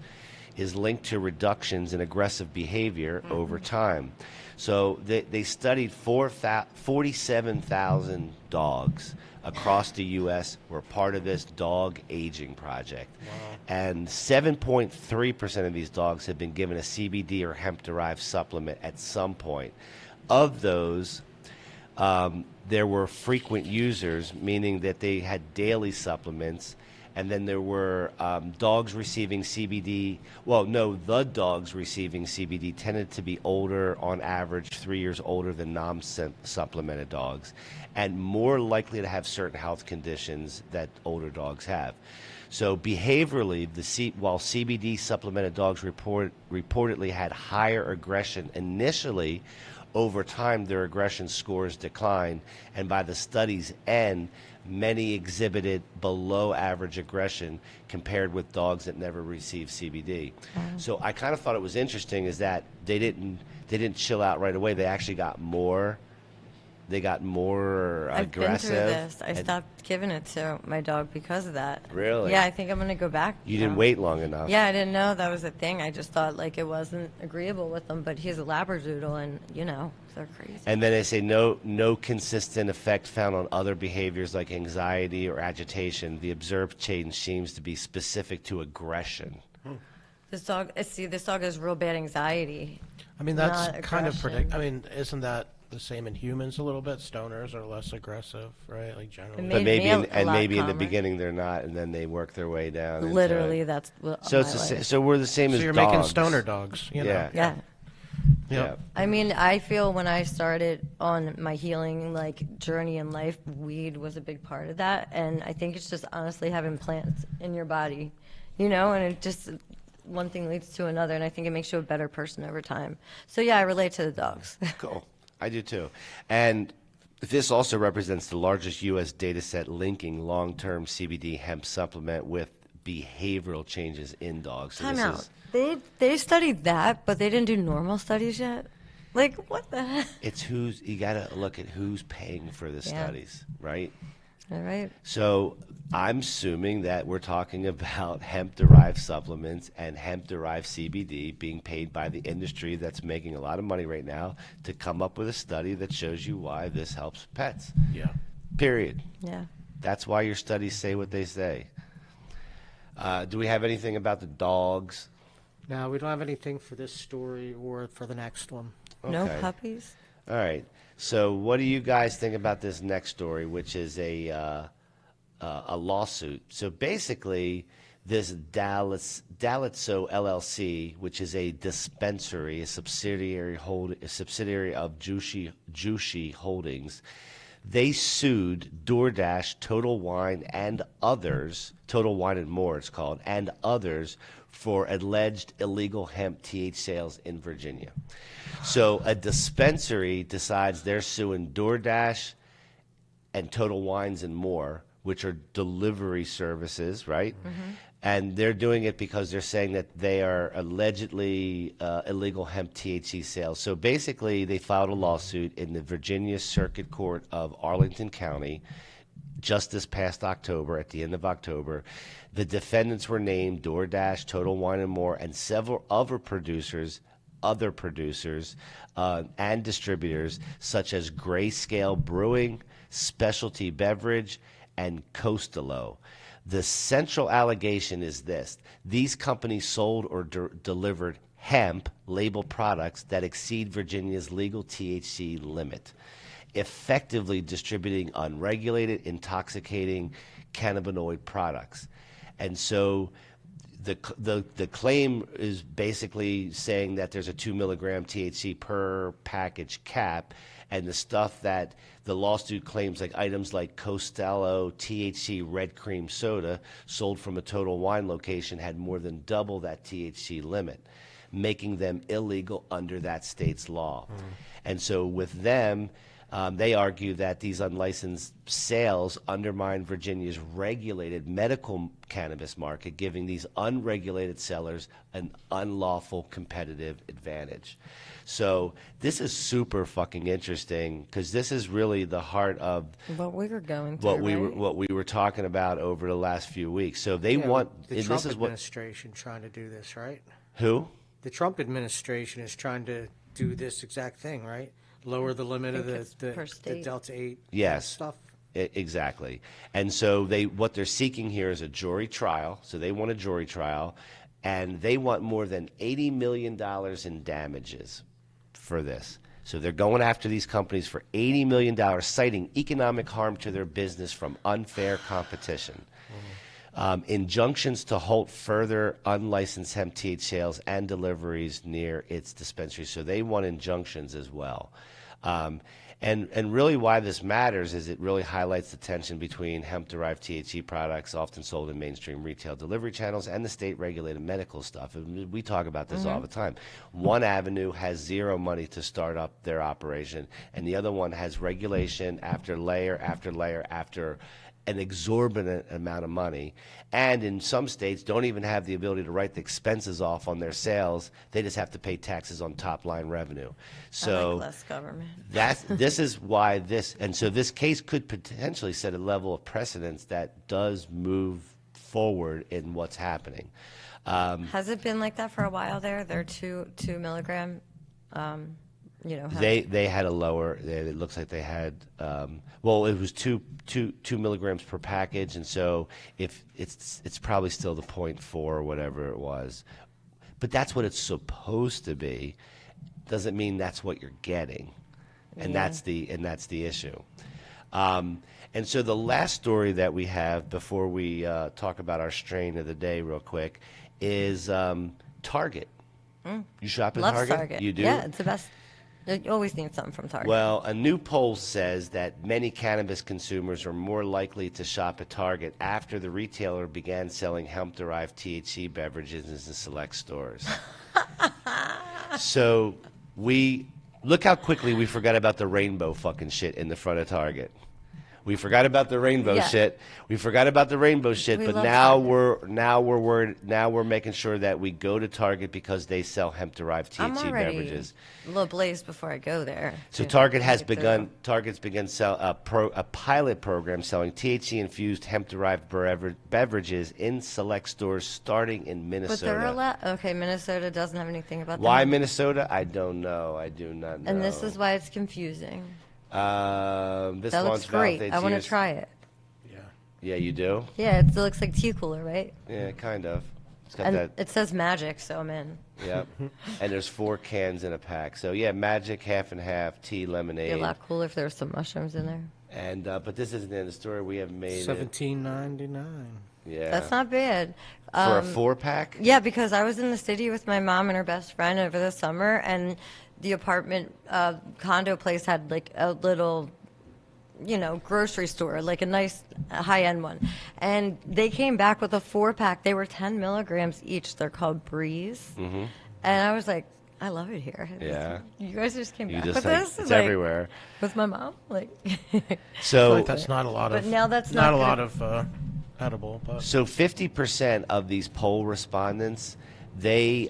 is linked to reductions in aggressive behavior over time. So they studied 47,000 dogs across the U.S. were part of this dog aging project. Wow. And 7.3% of these dogs have been given a CBD or hemp-derived supplement at some point. Of those, there were frequent users, meaning that they had daily supplements, and then there were dogs receiving CBD. Well, no, the dogs receiving CBD tended to be older, on average 3 years older than non-supplemented dogs, and more likely to have certain health conditions that older dogs have. So behaviorally, while CBD supplemented dogs reportedly had higher aggression initially, over time their aggression scores declined, and by the study's end, many exhibited below average aggression compared with dogs that never received CBD. So I kind of thought it was interesting is that they didn't chill out right away. They actually got more. They got more I've been aggressive. through this. I stopped giving it to my dog because of that. Really? Yeah, I think I'm going to go back. You didn't wait long enough. Yeah, I didn't know that was a thing. I just thought like it wasn't agreeable with him, but he's a Labradoodle, and they're crazy. And then they say no consistent effect found on other behaviors like anxiety or agitation. The observed change seems to be specific to aggression. This dog has real bad anxiety. I mean, that's not kind of aggression. I mean, isn't that the same in humans a little bit? Stoners are less aggressive, right? Like generally. But maybe in the calmer. beginning they're not, and then they work their way down. into Literally, it. that's what So it's so we're the same as you're dogs. making stoner dogs, you know? Yeah. Yeah. Yeah. I mean, I feel when I started on my healing journey in life, weed was a big part of that, and I think it's just honestly having plants in your body, and it just one thing leads to another, and I think it makes you a better person over time. So yeah, I relate to the dogs. Cool. I do too. And this also represents the largest U.S. data set linking long-term CBD hemp supplement with behavioral changes in dogs. So Time this out. is They studied that, but they didn't do normal studies yet? Like, what the heck? it's you got to look at who's paying for the studies, right? All right. So I'm assuming that we're talking about hemp-derived supplements and hemp-derived CBD being paid by the industry that's making a lot of money right now to come up with a study that shows you why this helps pets. Yeah. Period. Yeah. That's why your studies say what they say. Do we have anything about the dogs? No, we don't have anything for this story or for the next one. No Okay. puppies? All right. So what do you guys think about this next story, which is a lawsuit? So basically, this Dalitso LLC, which is a dispensary, a subsidiary of Jushi Holdings, they sued DoorDash, Total Wine, and others, Total Wine and More it's called, and others for alleged illegal hemp TH sales in Virginia. So a dispensary decides they're suing DoorDash and Total Wines and More, which are delivery services, right? Mm-hmm. And they're doing it because they're saying that they are allegedly illegal hemp THC sales. So basically, they filed a lawsuit in the Virginia Circuit Court of Arlington County just this past October, at the end of October. The defendants were named DoorDash, Total Wine and More, and several other producers other producers and distributors such as Grayscale Brewing, Specialty Beverage, and Costello. The central allegation is this: these companies sold or delivered hemp labeled products that exceed Virginia's legal THC limit, effectively distributing unregulated, intoxicating cannabinoid products. And so the claim is basically saying that there's a 2 milligram THC per package cap, and the stuff that the lawsuit claims, like items like Costello THC red cream soda sold from a Total Wine location, had more than double that THC limit, making them illegal under that state's law. And so with them, they argue that these unlicensed sales undermine Virginia's regulated medical cannabis market, giving these unregulated sellers an unlawful competitive advantage. So this is super fucking interesting, because this is really the heart of what we were going through, what we were talking about over the last few weeks. So they want the Trump administration trying to do this, right? Who? The Trump administration is trying to do this exact thing, right? Lower the limit of the Delta 8 stuff. Exactly. And so what they're seeking here is a jury trial. So they want a jury trial, and they want more than $80 million in damages for this. So they're going after these companies for $80 million, citing economic harm to their business from unfair competition. Injunctions to halt further unlicensed hemp THC sales and deliveries near its dispensaries. So they want injunctions as well. And really why this matters is it really highlights the tension between hemp-derived THC products often sold in mainstream retail delivery channels and the state-regulated medical stuff. And we talk about this all the time. One avenue has zero money to start up their operation, and the other one has regulation after layer after layer after an exorbitant amount of money, and in some states don't even have the ability to write the expenses off on their sales. They just have to pay taxes on top line revenue. So I like less government. this is why this case could potentially set a level of precedence that does move forward in what's happening. Has it been like that for a while there? They're 2 milligram. They had a lower. It looks like they had. Well, it was two milligrams per package, and so if it's probably still the 0.4 or whatever it was, but that's what it's supposed to be. Doesn't mean that's what you're getting, and that's the issue. And so the last story that we have before we talk about our strain of the day, real quick, is Target. You shop at Target? You do? Yeah, it's the best. You always need something from Target. Well, a new poll says that many cannabis consumers are more likely to shop at Target after the retailer began selling hemp-derived THC beverages in select stores. So look how quickly we forgot about the rainbow fucking shit in the front of Target. We forgot about the rainbow shit. We forgot about the rainbow shit, but now we're worried. Now we're making sure that we go to Target because they sell hemp-derived THC I'm already beverages. A little blazed before I go there. So Target's begun sell a pilot program selling THC-infused hemp-derived beverages in select stores starting in Minnesota. But they're allowed. Okay, Minnesota doesn't have anything about that. Why Minnesota? I don't know. I do not know. And this is why it's confusing. This that looks great. I want to try it. Yeah, you do? Yeah, it looks like tea cooler, right? Yeah, kind of. It's got and that. It says magic, so I'm in. Yep. And there's 4 cans in a pack. So yeah, magic, half and half, tea, lemonade. It'd be a lot cooler if there was some mushrooms in there. And but this isn't the end of the story. We have made $17.99. Yeah. That's not bad. For a 4-pack? Yeah, because I was in the city with my mom and her best friend over the summer, and the apartment condo place had like a little, grocery store, like a nice high-end one. And they came back with a 4-pack. They were 10 milligrams each. They're called Breeze. Mm-hmm. And I was like, I love it here. Yeah. You guys just came back with this? It's everywhere. With my mom? So that's not a lot of. But now that's not a lot of edible. But. So 50% of these poll respondents, they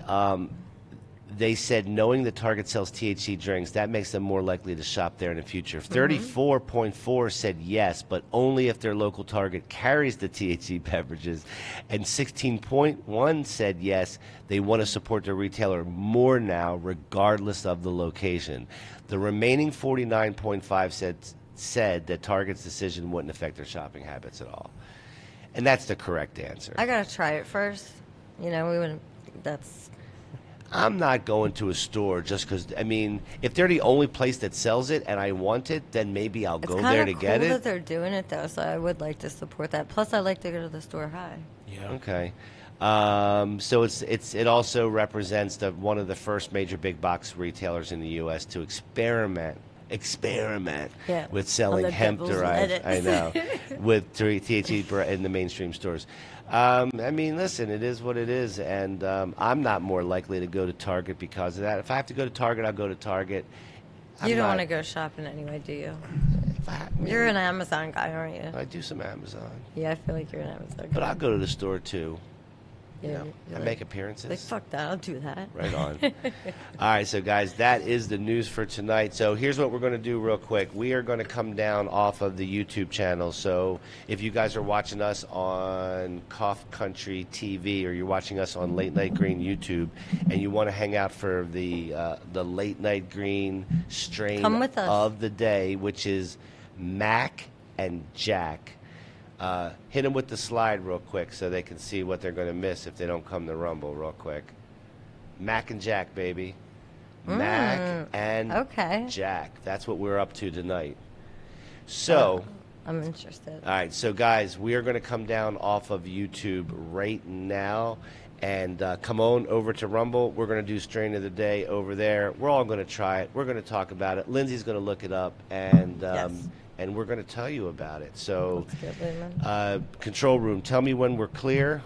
they said knowing that Target sells THC drinks, that makes them more likely to shop there in the future. 34.4 said yes, but only if their local Target carries the THC beverages. And 16.1 said yes, they want to support their retailer more now, regardless of the location. The remaining 49.5 said that Target's decision wouldn't affect their shopping habits at all. And that's the correct answer. I gotta try it first. You know, we wouldn't. That's. I'm not going to a store just because. I mean, if they're the only place that sells it and I want it, then maybe I'll go there to get it. It's kind of cool that they're doing it though, so I would like to support that. Plus, I like to go to the store high. Yeah. Okay. So it also represents one of the first major big box retailers in the U.S. to experiment with selling hemp-derived. I know, with THC in the mainstream stores. I mean, listen, it is what it is, and I'm not more likely to go to Target because of that. If I have to go to Target, I'll go to Target. You don't want to go shopping anyway, do you? You're an Amazon guy, aren't you? I do some Amazon. Yeah, I feel like you're an Amazon guy. But I'll go to the store too. Yeah, I make appearances. Like, fuck that, I'll do that. Right on. All right, so guys, that is the news for tonight. So here's what we're going to do real quick. We are going to come down off of the YouTube channel. So if you guys are watching us on Cough Country TV or you're watching us on Late Night Green YouTube and you want to hang out for the Late Night Green strain of the day, which is Mac and Jack. Hit them with the slide real quick so they can see what they're going to miss if they don't come to Rumble real quick. Mac and Jack, baby. Mac and Jack. That's what we're up to tonight. So, I'm interested. All right, so guys, we are going to come down off of YouTube right now and come on over to Rumble. We're going to do Strain of the Day over there. We're all going to try it. We're going to talk about it. Lindsay's going to look it up and and we're going to tell you about it. So, control room, tell me when we're clear.